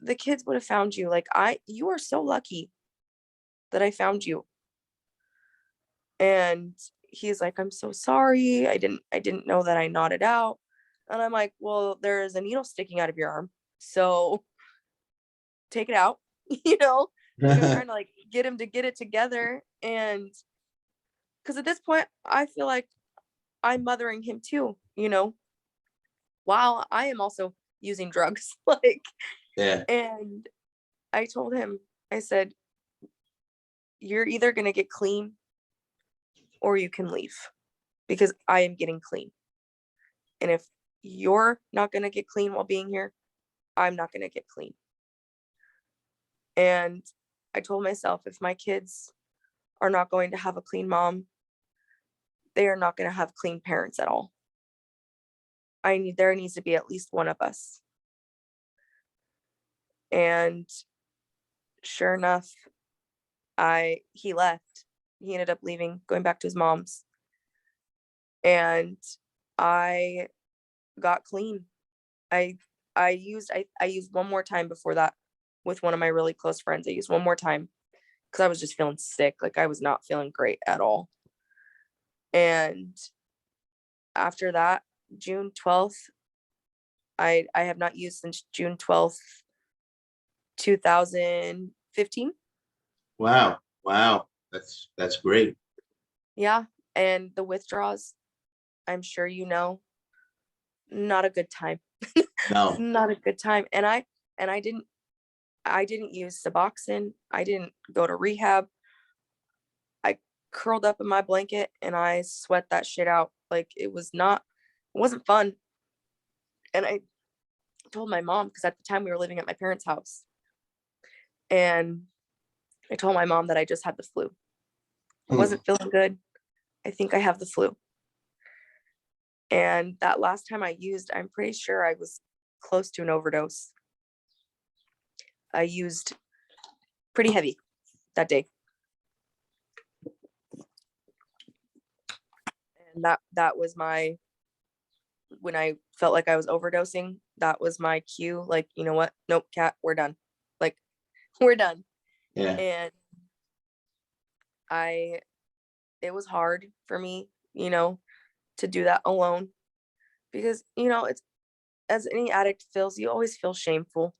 the kids would have found you? Like you are so lucky that I found you. And he's like, I'm so sorry. I didn't know that I nodded out. And I'm like, well, there's a needle sticking out of your arm. So take it out, you know? trying to like get him to get it together. And because at this point, I feel like I'm mothering him too, while I am also using drugs. Like, Yeah. and I told him, I said, you're either going to get clean or you can leave because I am getting clean. And if you're not going to get clean while being here, I'm not going to get clean. And I told myself, if my kids are not going to have a clean mom, they are not going to have clean parents at all. There needs to be at least one of us. And sure enough, he left. He ended up leaving, going back to his mom's. And I got clean. I used one more time before that with one of my really close friends. I used one more time because I was just feeling sick. Like I was not feeling great at all. And after that, June 12th, I have not used since June 12th, 2015. Wow. Wow. That's great. Yeah. And the withdrawals, I'm sure not a good time. No. Not a good time. And I didn't use Suboxone. I didn't go to rehab. I curled up in my blanket and I sweat that shit out. Like it wasn't fun. And I told my mom, because at the time we were living at my parents' house. And I told my mom that I just had the flu. I wasn't feeling good. I think I have the flu. And that last time I used, I'm pretty sure I was close to an overdose. I used pretty heavy that day. And that was when I felt like I was overdosing, that was my cue. Like, you know what? Nope, Kat, we're done. Like, we're done. Yeah. And it was hard for me, to do that alone because, it's, as any addict feels, you always feel shameful.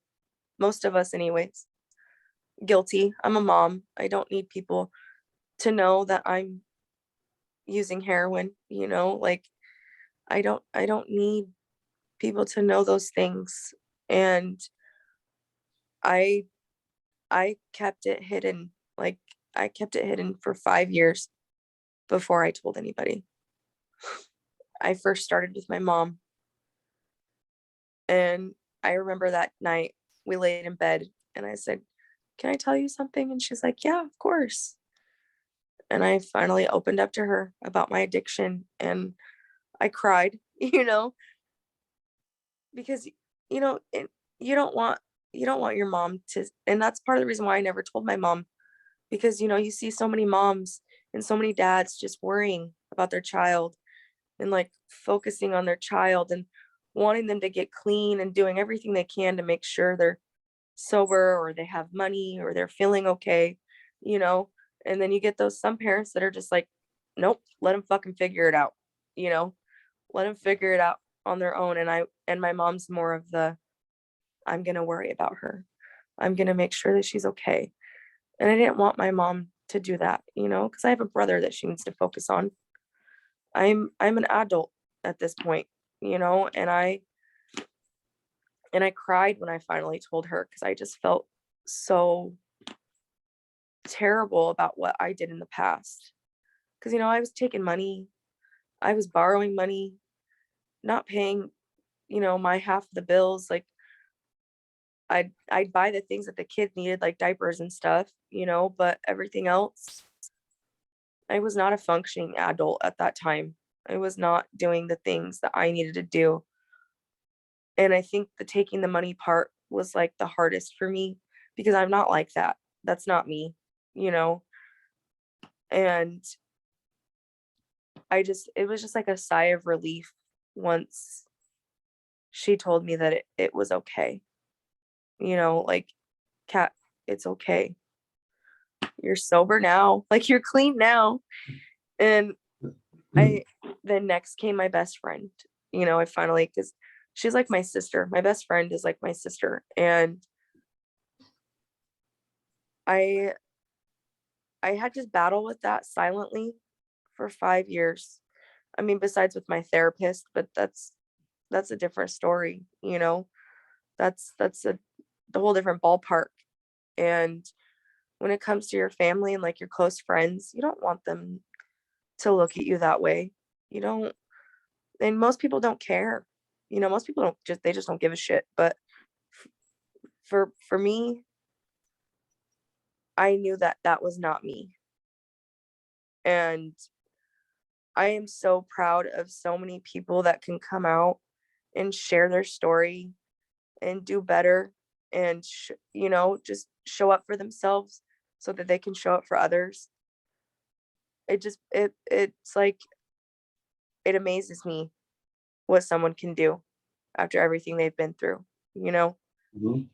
Most of us anyways. Guilty. I'm a mom. I don't need people to know that I'm using heroin, like I don't need people to know those things. And I kept it hidden. Like I kept it hidden for 5 years before I told anybody. I first started with my mom. And I remember that night we laid in bed and I said, "Can I tell you something?" And she's like, "Yeah, of course." And I finally opened up to her about my addiction and I cried, because you don't want your mom to, and that's part of the reason why I never told my mom, because you see so many moms and so many dads just worrying about their child and like focusing on their child and wanting them to get clean and doing everything they can to make sure they're sober or they have money or they're feeling okay, you know and then you get those some parents that are just like, nope, let them fucking figure it out, you know let them figure it out on their own. And my mom's more of the, I'm going to worry about her, I'm going to make sure that she's okay. And I didn't want my mom to do that, because I have a brother that she needs to focus on. I'm an adult at this point, and I cried when I finally told her because I just felt so terrible about what I did in the past. Because I was taking money, I was borrowing money, not paying, my half of the bills. Like I'd buy the things that the kids needed, like diapers and stuff, but everything else, I was not a functioning adult at that time. I was not doing the things that I needed to do. And I think the taking the money part was like the hardest for me because I'm not like that. That's not me, you know? And it was just like a sigh of relief once she told me that it was okay. Like, Kat, it's okay. You're sober now. Like, you're clean now. And then next came my best friend. I finally, because she's like my sister. My best friend is like my sister. And I I had to battle with that silently for 5 years. I mean, besides with my therapist, but that's a different story, you know? That's a whole different ballpark. And when it comes to your family and like your close friends, you don't want them to look at you that way. You don't, and most people don't care. You know, most people don't just they just don't give a shit. But for me, I knew that that was not me. And I am so proud of so many people that can come out and share their story and do better and you know, just show up for themselves so that they can show up for others. It's like it amazes me what someone can do after everything they've been through, you know? Mhm.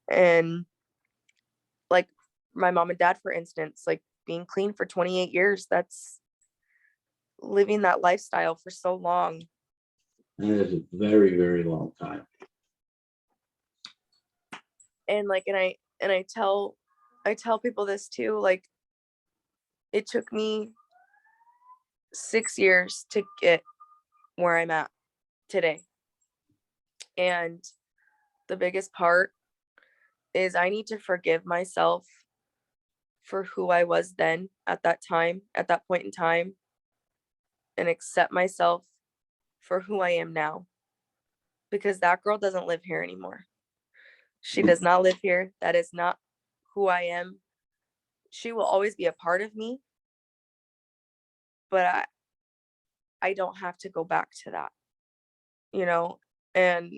And like my mom and dad, for instance, like being clean for 28 years, that's living that lifestyle for so long. And it is a very, very long time. And like, I tell people this too, like it took me 6 years to get where I'm at today. And the biggest part is I need to forgive myself for who I was then at that time, at that point in time, and accept myself for who I am now. Because that girl doesn't live here anymore. She does not live here. That is not who I am. She will always be a part of me, but I don't have to go back to that, you know? And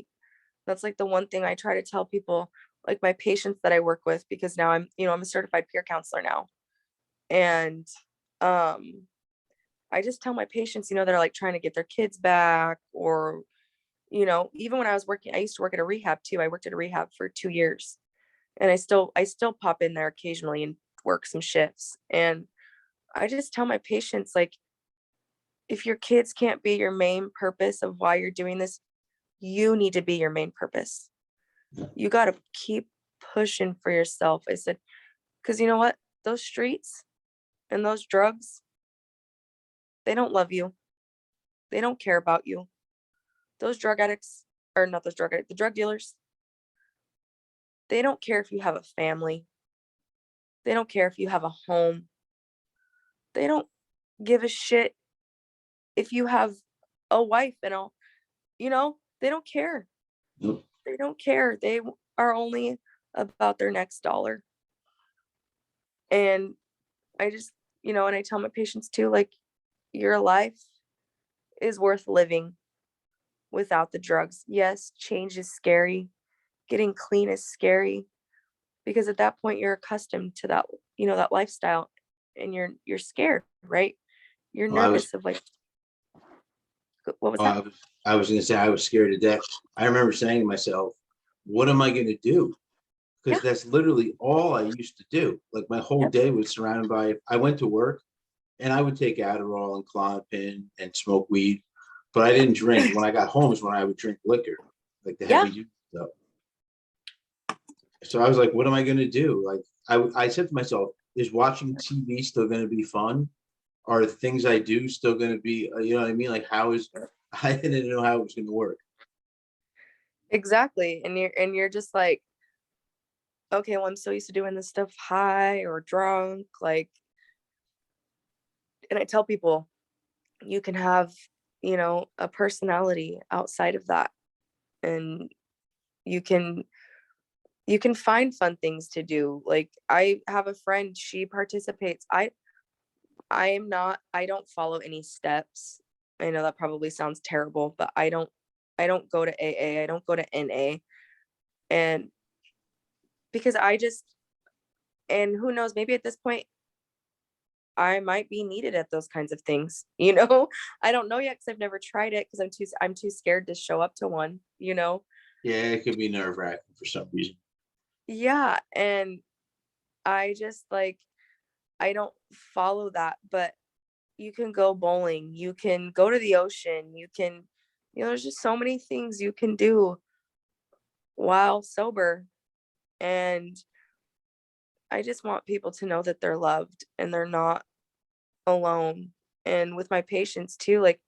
that's like the one thing I try to tell people, like my patients that I work with, because now I'm, you know, I'm a certified peer counselor now. And um I just tell my patients, you know, they're like trying to get their kids back or, you know, even when I was working, I used to work at a rehab too. I worked at a rehab for 2 years and I still pop in there occasionally and work some shifts. And I just tell my patients, like, if your kids can't be your main purpose of why you're doing this, you need to be your main purpose. You got to keep pushing for yourself. I said, because you know what? Those streets and those drugs, they don't love you. They don't care about you. Those drug addicts, or not those drug addicts, the drug dealers, they don't care if you have a family. They don't care if you have a home. They don't give a shit if you have a wife and all, you know, they don't care. Nope. They don't care. They are only about their next dollar. And I just, you know, and I tell my patients too, like, your life is worth living without the drugs. Yes, change is scary. Getting clean is scary because at that point you're accustomed to that, you know, that lifestyle and you're scared, right? You're Well, nervous of like what was that? I was, I was going to say I was scared to death. I remember saying to myself, "What am I going to do?" Because Yeah, that's literally all I used to do. Like my whole yep, day was surrounded by. I went to work and I would take Adderall and Klonopin and smoke weed, but I didn't drink. When I got home is when I would drink liquor, like the yeah, heavy juice stuff. So I was like, "What am I going to do?" Like I said to myself, "Is watching TV still going to be fun? Are the things I do still going to be, you know what I mean? Like, how is, I didn't know how it was going to work." exactly. And you're just like, okay, well, I'm so used to doing this stuff high or drunk, like, and I tell people you can have, you know, a personality outside of that, and you can you can find fun things to do. Like I have a friend, she participates. I don't follow any steps. I know that probably sounds terrible, but I don't go to AA, I don't go to NA. And because I just and who knows, maybe at this point I might be needed at those kinds of things, you know? I don't know yet because I've never tried it because I'm too scared to show up to one, you know? Yeah, it could be nerve wracking for some reason. Yeah, and I just like I don't follow that, but you can go bowling, you can go to the ocean, you can, you know, there's just so many things you can do while sober. And I just want people to know that they're loved and they're not alone. And with my patients too, like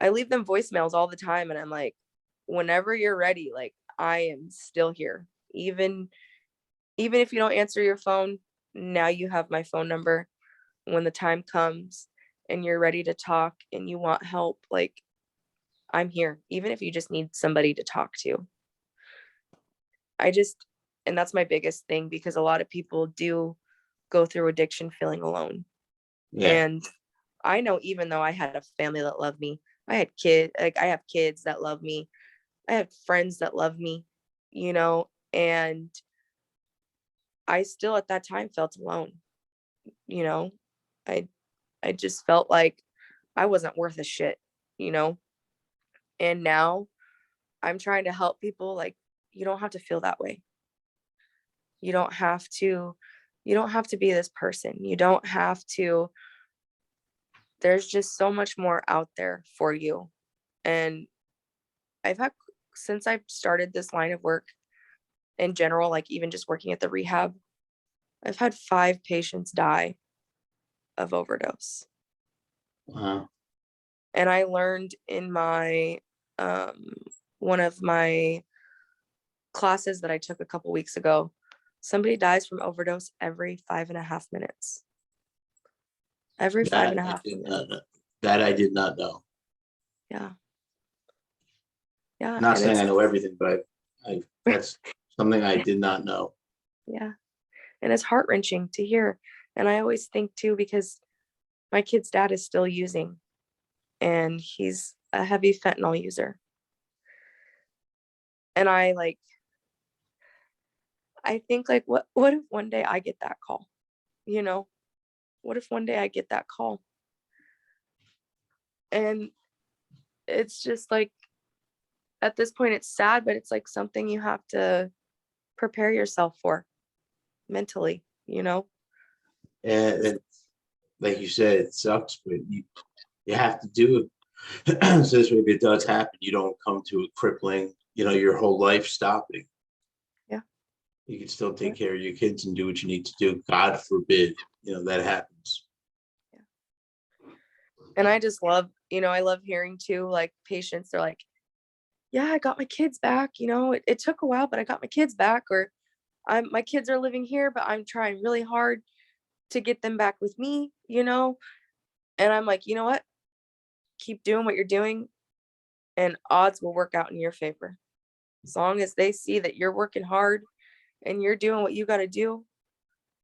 I leave them voicemails all the time and I'm like, whenever you're ready, like I am still here. Even if you don't answer your phone, now you have my phone number. When the time comes and you're ready to talk and you want help, like I'm here, even if you just need somebody to talk to. I just, and that's my biggest thing because a lot of people do go through addiction feeling alone. Yeah. And I know even though I had a family that loved me, I had kids, like I have kids that love me, I have friends that love me, you know, and I still at that time felt alone, you know. I I just felt like I wasn't worth a shit, you know. And now I'm trying to help people like you don't have to feel that way. You don't have to you don't have to be this person. You don't have to there's just so much more out there for you. And I've had since I've started this line of work in general, like even just working at the rehab, I've had 5 patients die of overdose. Wow. And I learned in my um one of my classes that I took a couple weeks ago, somebody dies from overdose every 5.5 minutes. Every five That and a I half did minutes. not know. That I did not know. Yeah. Yeah. Not And saying it's I know everything, but that's something I did not know. yeah. And it's heart-wrenching to hear. And I always think too, because my kid's dad is still using and he's a heavy fentanyl user. And I think like what if one day I get that call? You know? What if one day I get that call? And it's just like at this point it's sad, but it's like something you have to prepare yourself for mentally, you know? And like you said, it sucks, but you have to do it. So this way, if it does happen, you don't come to a crippling, your whole life stopping. Yeah. You can still Yeah. take care of your kids and do what you need to do. God forbid, that happens. Yeah. And I just love, I love hearing too, like patients, they're like, yeah, I got my kids back. It took a while, but I got my kids back. Or my kids are living here, but I'm trying really hard to get them back with me. And I'm like, you know what? Keep doing what you're doing and odds will work out in your favor. As long as they see that you're working hard and you're doing what you got to do,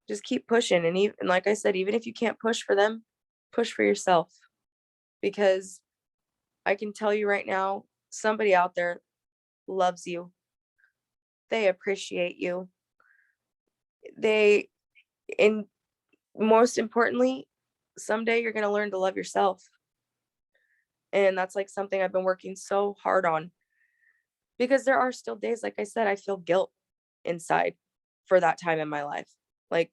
just keep pushing. And even like I said, even if you can't push for them, push for yourself. Because I can tell you right now, somebody out there loves you. They appreciate you. They, and most importantly, someday you're going to learn to love yourself. And that's like something I've been working so hard on because there are still days, like I said, I feel guilt inside for that time in my life. Like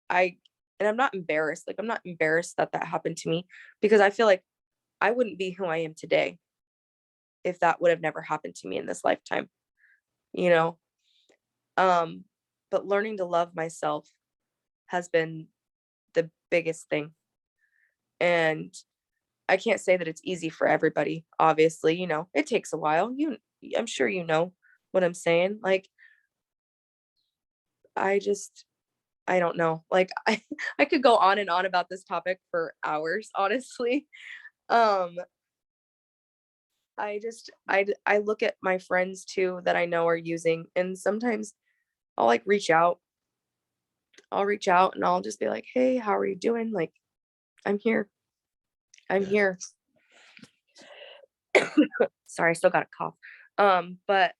I, and I'm not embarrassed. Like I'm not embarrassed that that happened to me because I feel like I wouldn't be who I am today if that would have never happened to me in this lifetime, you know? Um, but learning to love myself has been the biggest thing. And I can't say that it's easy for everybody. Obviously, it takes a while. I'm sure you know what I'm saying. Like I just I don't know. Like I could go on and on about this topic for hours, honestly. Um I look at my friends too that I know are using and sometimes I'll like reach out. I'll reach out and I'll just be like, "Hey, how are you doing? Like I'm here. I'm Yeah. here." Sorry, I still got a cough. But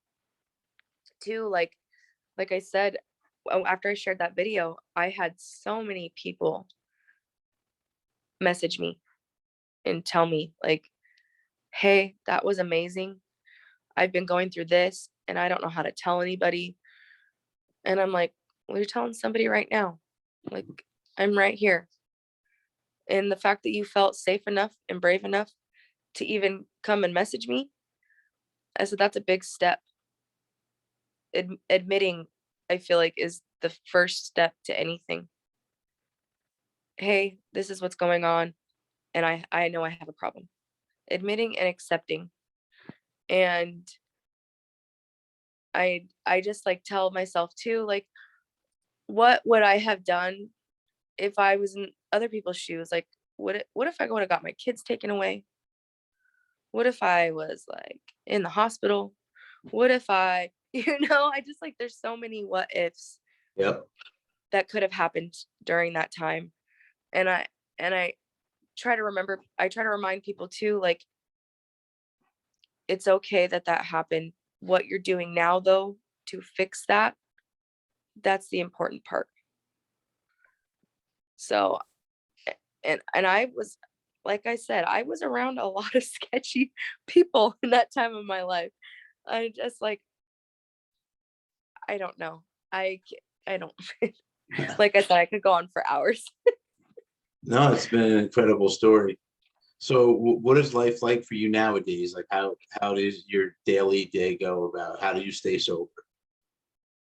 too like I said, after I shared that video, I had so many people message me and tell me like, "Hey, that was amazing. I've been going through this and I don't know how to tell anybody." And I'm like, "Well, you're telling somebody right now. Like, I'm right here." And the fact that you felt safe enough and brave enough to even come and message me, I said that's a big step. Admitting, I feel like, is the first step to anything. Hey, this is what's going on, and I know I have a problem. Admitting and accepting. And I just like tell myself too, like, what would I have done if I was in other people's shoes? Like, what if I would have got my kids taken away? What if I was like in the hospital? What if I, I just like there's so many what ifs Yep. that could have happened during that time. And I I try to remind people too, like, it's okay that that happened. What you're doing now though to fix that, that's the important part. So, and I was, like I said, I was around a lot of sketchy people in that time of my life. I just like, I don't know. I don't like I said, I could go on for hours. No, it's been an incredible story. So what is life like for you nowadays? Like how does your daily day go about? How do you stay sober?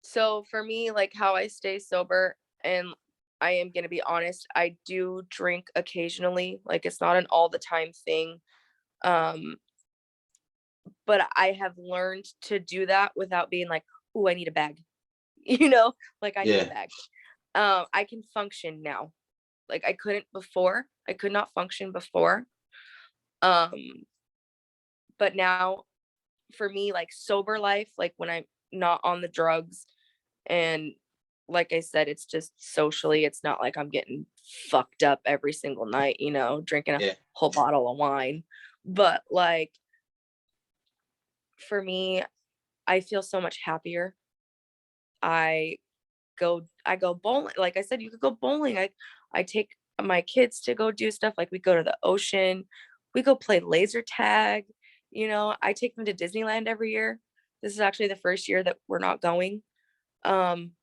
So for me, like how I stay sober, and I am going to be honest, I do drink occasionally. Like it's not an all the time thing. Um, but I have learned to do that without being like, "Oh, I need a bag." Like I need a Yeah. bag. I can function now. Like I couldn't before. I could not function before. Um, but now for me, like sober life, like when I'm not on the drugs, and like I said, it's just socially, it's not like I'm getting fucked up every single night, drinking a Yeah. whole bottle of wine. But like for me, I feel so much happier. I I go bowling. Like I said, you could go bowling. I take my kids to go do stuff, like we go to the ocean, we go play laser tag. I take them to Disneyland every year. This is actually the first year that we're not going. Um,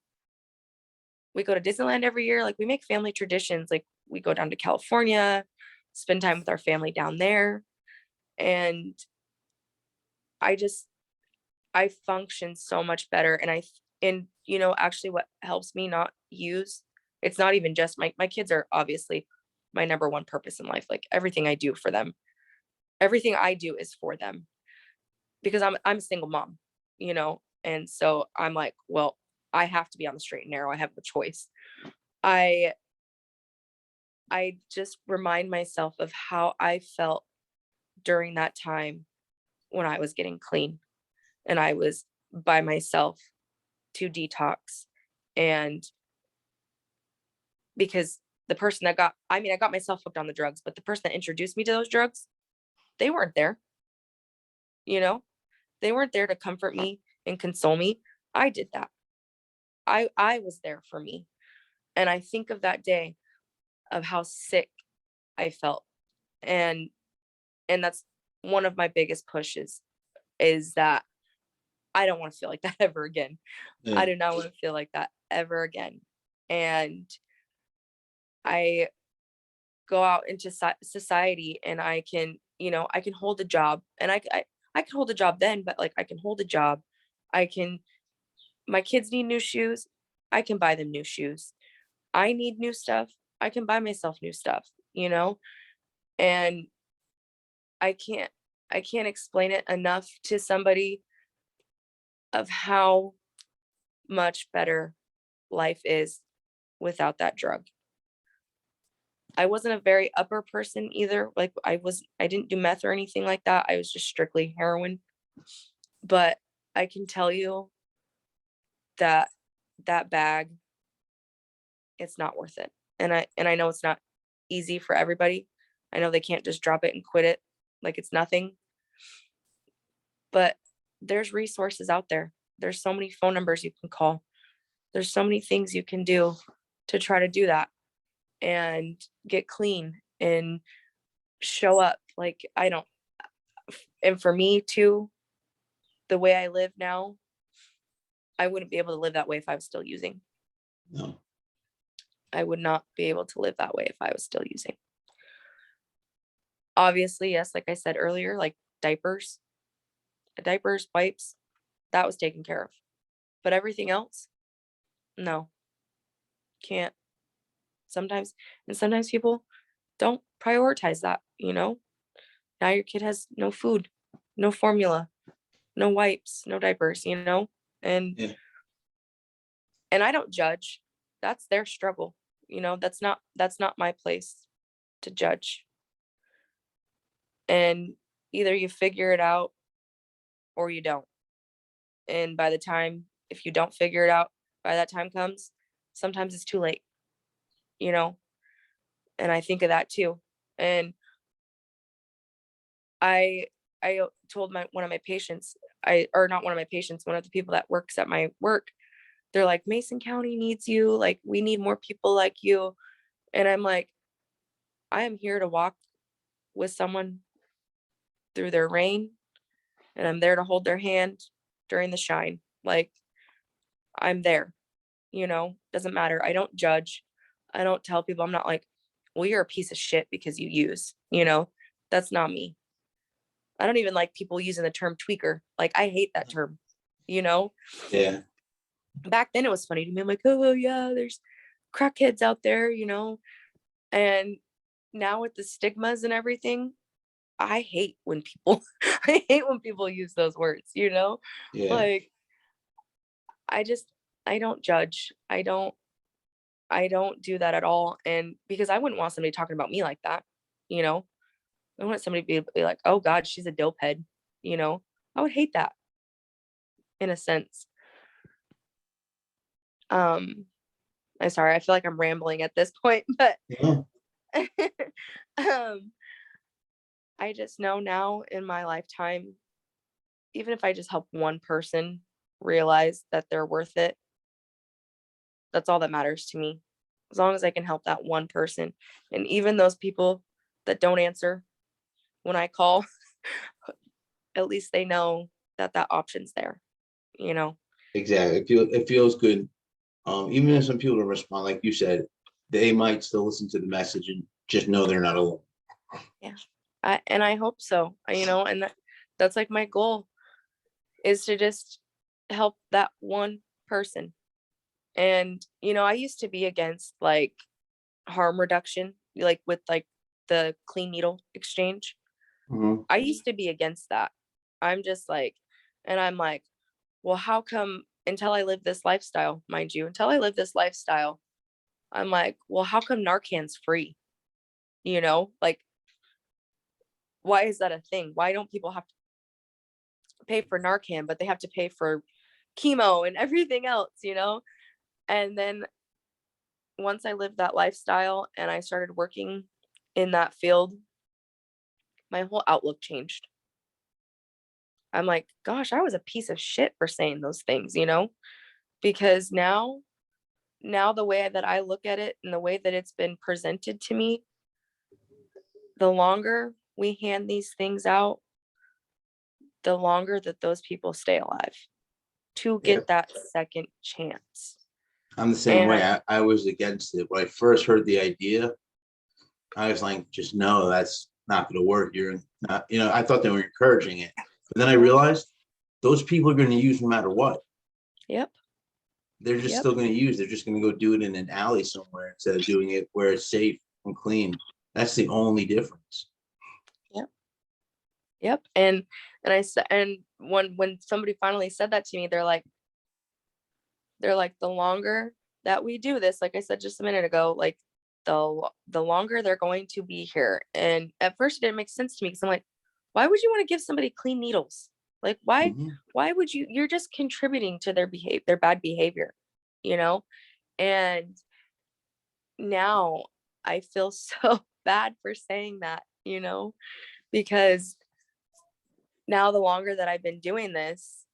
we go to Disneyland every year. Like we make family traditions. Like we go down to California, spend time with our family down there. And I just I function so much better. And actually what helps me not use, it's not even just my kids are obviously my number one purpose in life. Like everything I do for them, everything I do is for them because I'm a single mom, and so I'm like, well, I have to be on the straight and narrow. I have no choice. I I just remind myself of how I felt during that time when I was getting clean and I was by myself to detox. And because the person that I got myself hooked on the drugs, but the person that introduced me to those drugs, they weren't there, you know? They weren't there to comfort me and console me. I did that. I was there for me. And I think of that day of how sick I felt. And and that's one of my biggest pushes is that I don't want to feel like that ever again. I Yeah. do not want to feel like that ever again. And I go out into society and I can, I can hold a job and I can hold a job then, but like I can hold a job. I can, my kids need new shoes. I can buy them new shoes. I need new stuff. I can buy myself new stuff. And I can't, I can't explain it enough to somebody of how much better life is without that drug. I wasn't a very upper person either. Like I didn't do meth or anything like that. I was just strictly heroin. But I can tell you that that bag, it's not worth it. And I know it's not easy for everybody. I know they can't just drop it and quit it like it's nothing. But there's resources out there. There's so many phone numbers you can call. There's so many things you can do to try to do that and get clean and show up. Like I don't and for me too, the way I live now, I wouldn't be able to live that way if I was still using. No. I would not be able to live that way if I was still using. Obviously, yes, like I said earlier, like diapers, wipes, that was taken care of. But everything else, no. can't sometimes, and sometimes people don't prioritize that, you know? Now your kid has no food, no formula, no wipes, no diapers, you know? And Yeah. and I don't judge. That's their struggle. You know, that's not my place to judge. And either you figure it out or you don't. And by the time, if you don't figure it out, by that time comes, sometimes it's too late, you know? And I think of that too. And I I told my one of my patients, I or not one of my patients, one of the people that works at my work, they're like, Mason County needs you, like we need more people like you. And I'm like, I am here to walk with someone through their rain, and I'm there to hold their hand during the shine. Like I'm there, you know, doesn't matter. I don't judge. I don't tell people, I'm not like, well, you're a piece of shit because you use, you know, that's not me. I don't even like people using the term tweaker. Like I hate that term, you know? Yeah. Back then it was funny to me. I'm like, oh yeah, there's crackheads out there, you know? And now with the stigmas and everything, I hate when people I hate when people use those words, you know? Yeah. Like I just I don't judge. I don't do that at all. And because I wouldn't want somebody talking about me like that, you know? I want somebody to be like, oh God, she's a dope head, you know? I would hate that in a sense. Um, I'm sorry, I feel like I'm rambling at this point, but Yeah. um, I just know now in my lifetime, even if I just help one person realize that they're worth it, that's all that matters to me. As long as I can help that one person. And even those people that don't answer when I call, at least they know that that option's there, you know? Exactly. It feels good. Even if some people don't respond, like you said, they might still listen to the message and just know they're not alone. Yeah. And I hope so, you know, and that's like my goal is to just help that one person. And, you know, I used to be against like harm reduction, like with like the clean needle exchange. Mhm. I used to be against that. I'm just like, and I'm like, well, how come until I live this lifestyle, mind you, until I live this lifestyle, I'm like, well, how come Narcan's free? You know, like, why is that a thing? Why don't people have to pay for Narcan, but they have to pay for chemo and everything else, you know? And then once I lived that lifestyle and I started working in that field, my whole outlook changed. I'm like, gosh, I was a piece of shit for saying those things, you know? Because now the way that I look at it and the way that it's been presented to me, the longer we hand these things out, the longer that those people stay alive to Yeah. get that second chance. I'm the same way. And I was against it. When I first heard the idea, I was like, just no, that's not going to work. You're not, I thought they were encouraging it. But then I realized those people are going to use no matter what. yep, They're just yep, still going to use. They're just going to go do it in an alley somewhere instead of doing it where it's safe and clean. That's the only difference. yep, yep. And I said, and when somebody finally said that to me, they're like, the longer that we do this, like I said just a minute ago, like the longer they're going to be here. And at first it didn't make sense to me because I'm like, why would you want to give somebody clean needles? Like Mhm. why would you're just contributing to their bad behavior, you know? And now I feel so bad for saying that, you know, because now the longer that I've been doing this,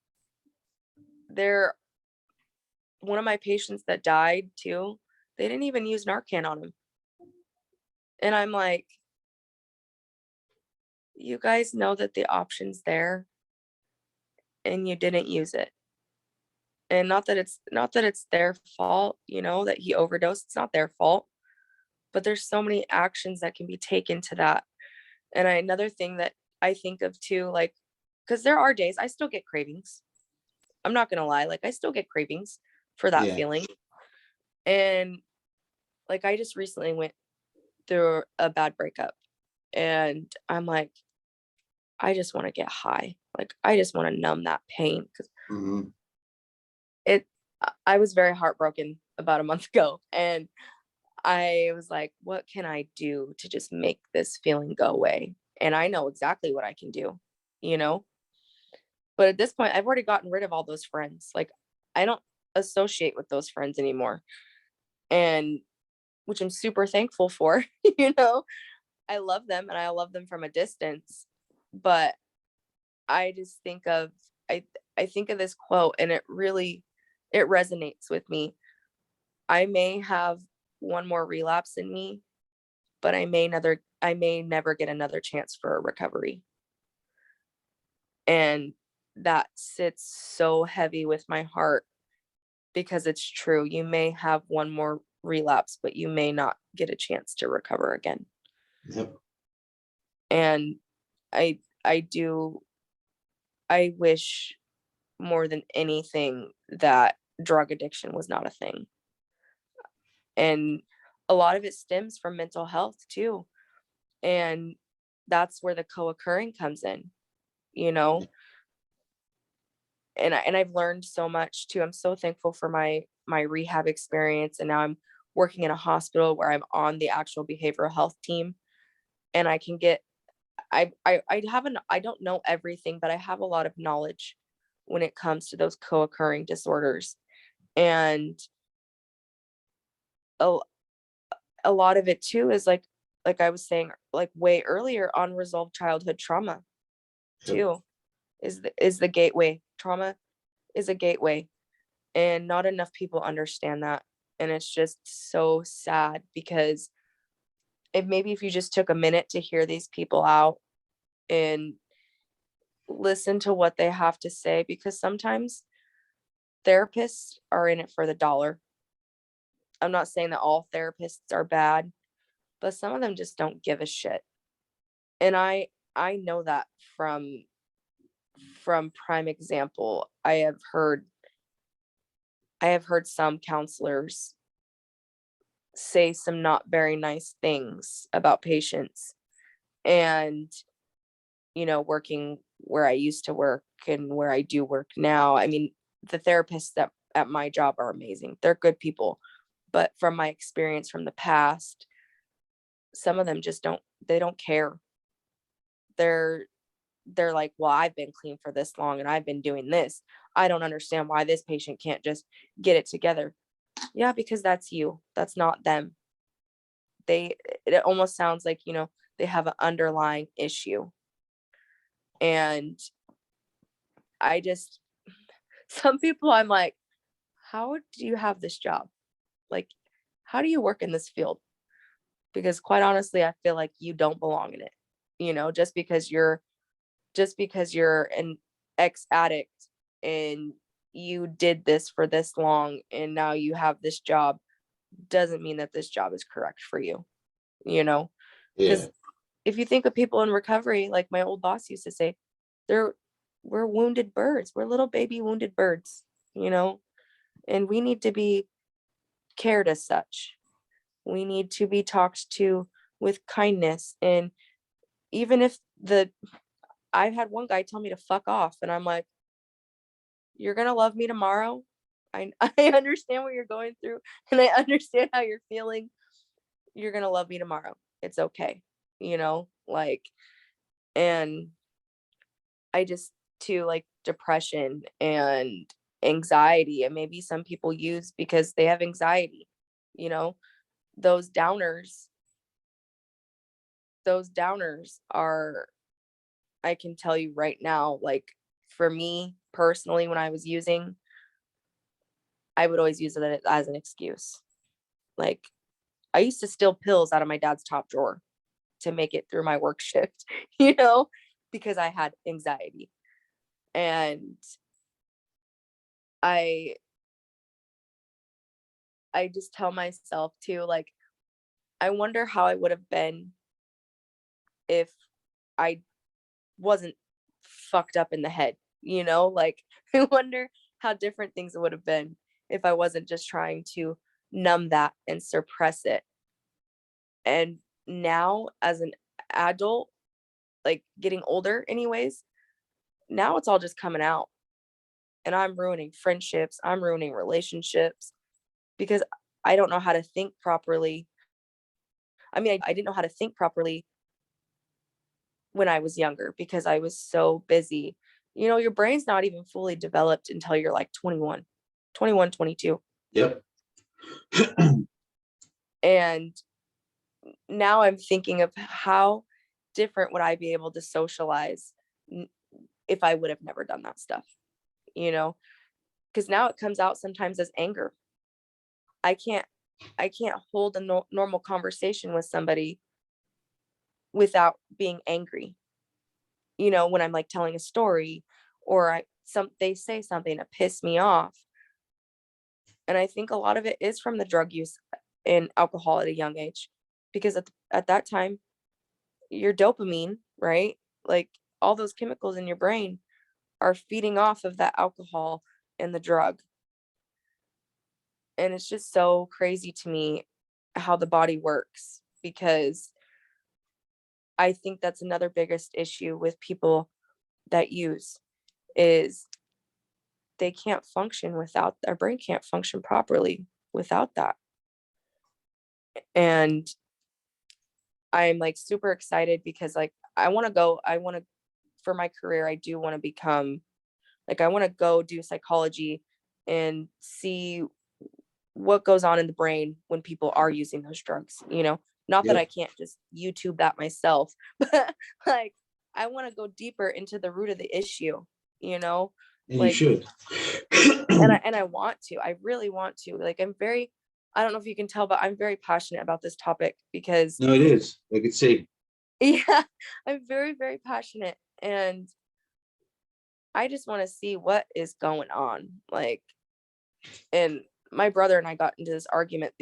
there one of my patients that died too, they didn't even use Narcan on him. And I'm like, you guys know that the option's there and you didn't use it. And not that it's their fault, you know, that he overdosed. It's not their fault. But there's so many actions that can be taken to that. And another thing that I think of too, like, because there are days I still get cravings. I'm not gonna lie, like I still get cravings for that Yeah. feeling. And like I just recently went through a bad breakup, and I'm like, I just want to get high. Like I just want to numb that pain, because Mhm. it I was very heartbroken about a month ago, and I was like, what can I do to just make this feeling go away? And I know exactly what I can do, you know? But at this point, I've already gotten rid of all those friends. Like I don't associate with those friends anymore. And which I'm super thankful for, you know? I love them and I love them from a distance. But I just think of I I think of this quote, and it resonates with me. I may have one more relapse in me, but I may never get another chance for a recovery. And that sits so heavy with my heart, because it's true. You may have one more relapse, but you may not get a chance to recover again. Yep. And I do I wish more than anything that drug addiction was not a thing. And a lot of it stems from mental health too. And that's where the co-occurring comes in, you know? And I've learned so much too. I'm so thankful for my rehab experience, and now I'm working in a hospital where I'm on the actual behavioral health team, and I can get I haven't I don't know everything, but I have a lot of knowledge when it comes to those co-occurring disorders. And a, a lot of it too is like I was saying like way earlier, unresolved childhood trauma Yep. too is the gateway. Trauma is a gateway, and not enough people understand that. And it's just so sad, because if you just took a minute to hear these people out and listen to what they have to say, because sometimes therapists are in it for the dollar. I'm not saying that all therapists are bad, but some of them just don't give a shit. And I know that from prime example. I have heard some counselors say some not very nice things about patients. And working where I used to work and where I do work now, I mean, the therapists that at my job are amazing. They're good people. But from my experience from the past, some of them just they don't care. They're they're like, well, I've been clean for this long and I've been doing this. I don't understand why this patient can't just get it together. Yeah, because that's you. That's not them. They It almost sounds like, they have an underlying issue. And I just some people I'm like, how do you have this job? Like, how do you work in this field? Because quite honestly, I feel like you don't belong in it. Just because you're an ex addict and you did this for this long and now you have this job, doesn't mean that this job is correct for you, you know? Yeah. Because if you think of people in recovery, like my old boss used to say, they're we're wounded birds. We're little baby wounded birds, you know, and we need to be cared as such. We need to be talked to with kindness. And even if I've had one guy tell me to fuck off, and I'm like, you're gonna love me tomorrow. I understand what you're going through, and I understand how you're feeling. You're gonna love me tomorrow. It's okay, like. And I just too, like, depression and anxiety, and maybe some people use because they have anxiety, you know, those downers, are, I can tell you right now, like, for me personally, when I was using, I would always use it as an excuse. Like, I used to steal pills out of my dad's top drawer to make it through my work shift, you know, because I had anxiety. And I I just tell myself too, like, I wonder how I would have been if I wasn't fucked up in the head, like, I wonder how different things would have been if I wasn't just trying to numb that and suppress it And now as an adult, like getting older anyways, now it's all just coming out, and I'm ruining friendships, I'm ruining relationships because I don't know how to think properly. I mean, I didn't know how to think properly when I was younger because I was so busy. You know, your brain's not even fully developed until you're like 21, 21, 22. Yep. And now I'm thinking of how different would I be able to socialize if I would have never done that stuff, you know? Because now it comes out sometimes as anger. I can't I can't hold a normal conversation with somebody without being angry. You know, when I'm like telling a story or they say something to piss me off. And I think a lot of it is from the drug use and alcohol at a young age because at that time your dopamine, right? Like all those chemicals in your brain are feeding off of that alcohol and the drug. And it's just so crazy to me how the body works because I think that's another biggest issue with people that use is they can't function without their brain can't function properly without that. And I'm like super excited because like I want to for my career I do want to become like I want to go do psychology and see what goes on in the brain when people are using those drugs, you know? Not that I Yep. can't just YouTube that myself, but like I want to go deeper into the root of the issue, you know? And you Like should. and I want to. I really want to. Like I'm very I don't know if you can tell, but I'm very passionate about this topic because No, it is. I could see. yeah, I'm very, very passionate and I just want to see what is going on. Like, and my brother and I got into this argument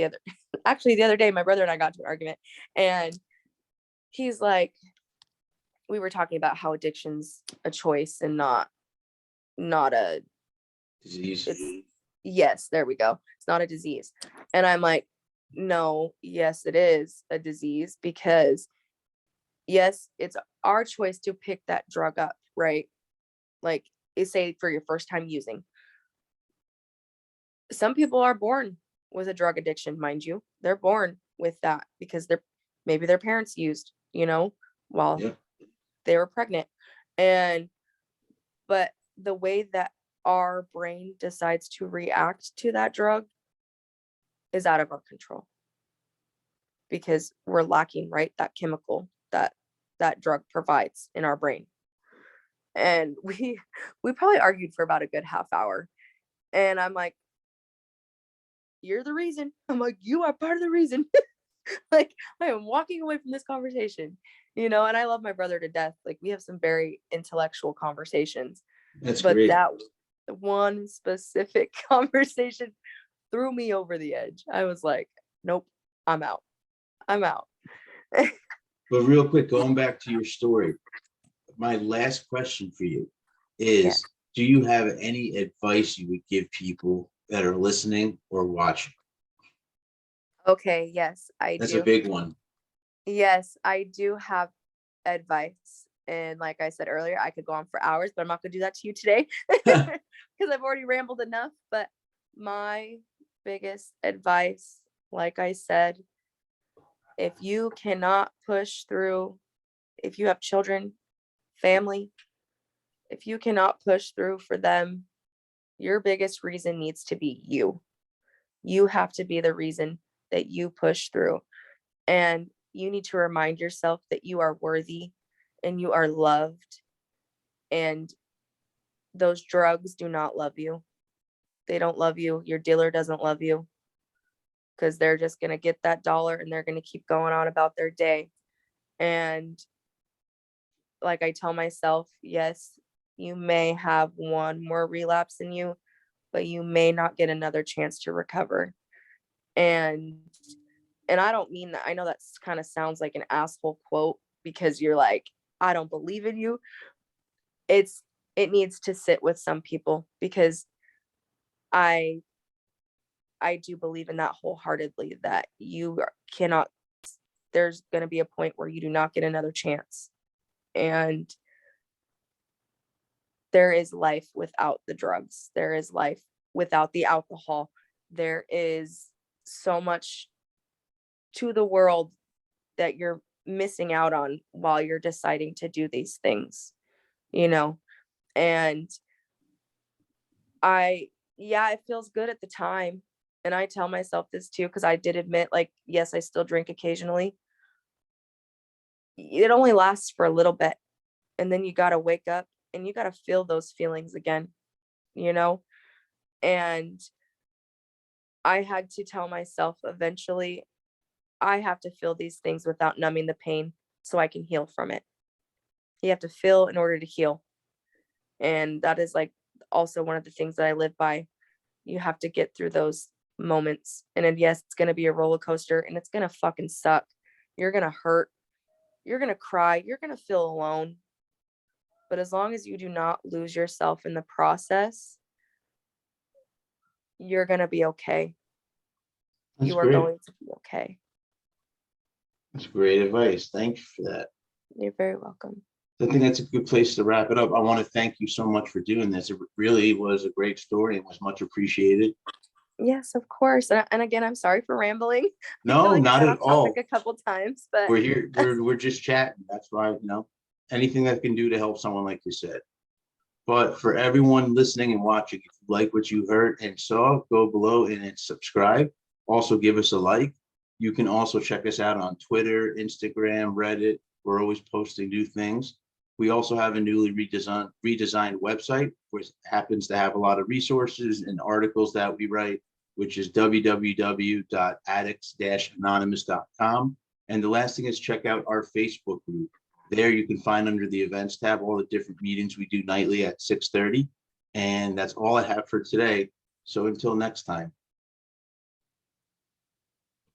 actually the other day, my brother and I got into an argument and he's like, we were talking about how addiction's a choice and not a, Disease. it's, yes, there we go. It's not a disease. And I'm like, no, yes, it is a disease because yes, it's our choice to pick that drug up, right? Like, say for your first time using. Some people are born with a drug addiction, mind you. They're born with that because maybe their parents used, you know, while Yep. they were pregnant. And but the way that our brain decides to react to that drug is out of our control because we're lacking, right, that chemical that that drug provides in our brain. And we probably argued for about a good half hour. And I'm like, you're the reason. I'm like, you are part of the reason. Like I am walking away from this conversation, you know, and I love my brother to death. Like we have some very intellectual conversations, That's but great. that one specific conversation threw me over the edge. I was like, nope, I'm out. I'm out. But real quick, going back to your story, my last question for you Yeah. is, do you have any advice you would give people that are listening or watching? Okay. Yes, I That's a do. big one. Yes, I do have advice. And like I said earlier, I could go on for hours, but I'm not going to do that to you today because I've already rambled enough. But my biggest advice, like I said, if you cannot push through, if you have children, family, if you cannot push through for them, your biggest reason needs to be you. You have to be the reason that you push through. And you need to remind yourself that you are worthy and you are loved. And those drugs do not love you. They don't love you. Your dealer doesn't love you because they're just going to get that dollar and they're going to keep going on about their day. And like I tell myself, yes, you may have one more relapse in you, but you may not get another chance to recover. And I don't mean that. I know that kind of sounds like an asshole quote because you're like, I don't believe in you. It's it needs to sit with some people because I I do believe in that wholeheartedly that you cannot there's going to be a point where you do not get another chance. And there is life without the drugs. There is life without the alcohol. There is so much to the world that you're missing out on while you're deciding to do these things, you know? And yeah, it feels good at the time. And I tell myself this too, because I did admit, like, yes, I still drink occasionally. It only lasts for a little bit. And then you got to wake up and you got to feel those feelings again, you know? And I had to tell myself eventually, I have to feel these things without numbing the pain so I can heal from it. You have to feel in order to heal. And that is like also one of the things that I live by. You have to get through those moments. And then, yes, it's going to be a roller coaster and it's going to fucking suck. You're going to hurt. You're going to cry. You're going to feel alone. But as long as you do not lose yourself in the process, you're going to be okay. That's You are great. going to be okay. That's great advice. Thank you for that. You're very welcome. I think that's a good place to wrap it up. I want to thank you so much for doing this. It really was a great story. It was much appreciated. Yes, of course. And again, I'm sorry for rambling. No, I feel like not I got at off topic all. a couple times, but We're here. We're just chatting. That's why, anything that can do to help someone, like you said. But for everyone listening and watching, if you like what you heard and saw, go below and hit subscribe. Also give us a like. You can also check us out on Twitter, Instagram, Reddit. We're always posting new things. We also have a newly redesigned website, which happens to have a lot of resources and articles that we write, which is www.addicts-anonymous.com. And the last thing is check out our Facebook group. There you can find under the events tab all the different meetings we do nightly at 6:30. And that's all I have for today. So until next time.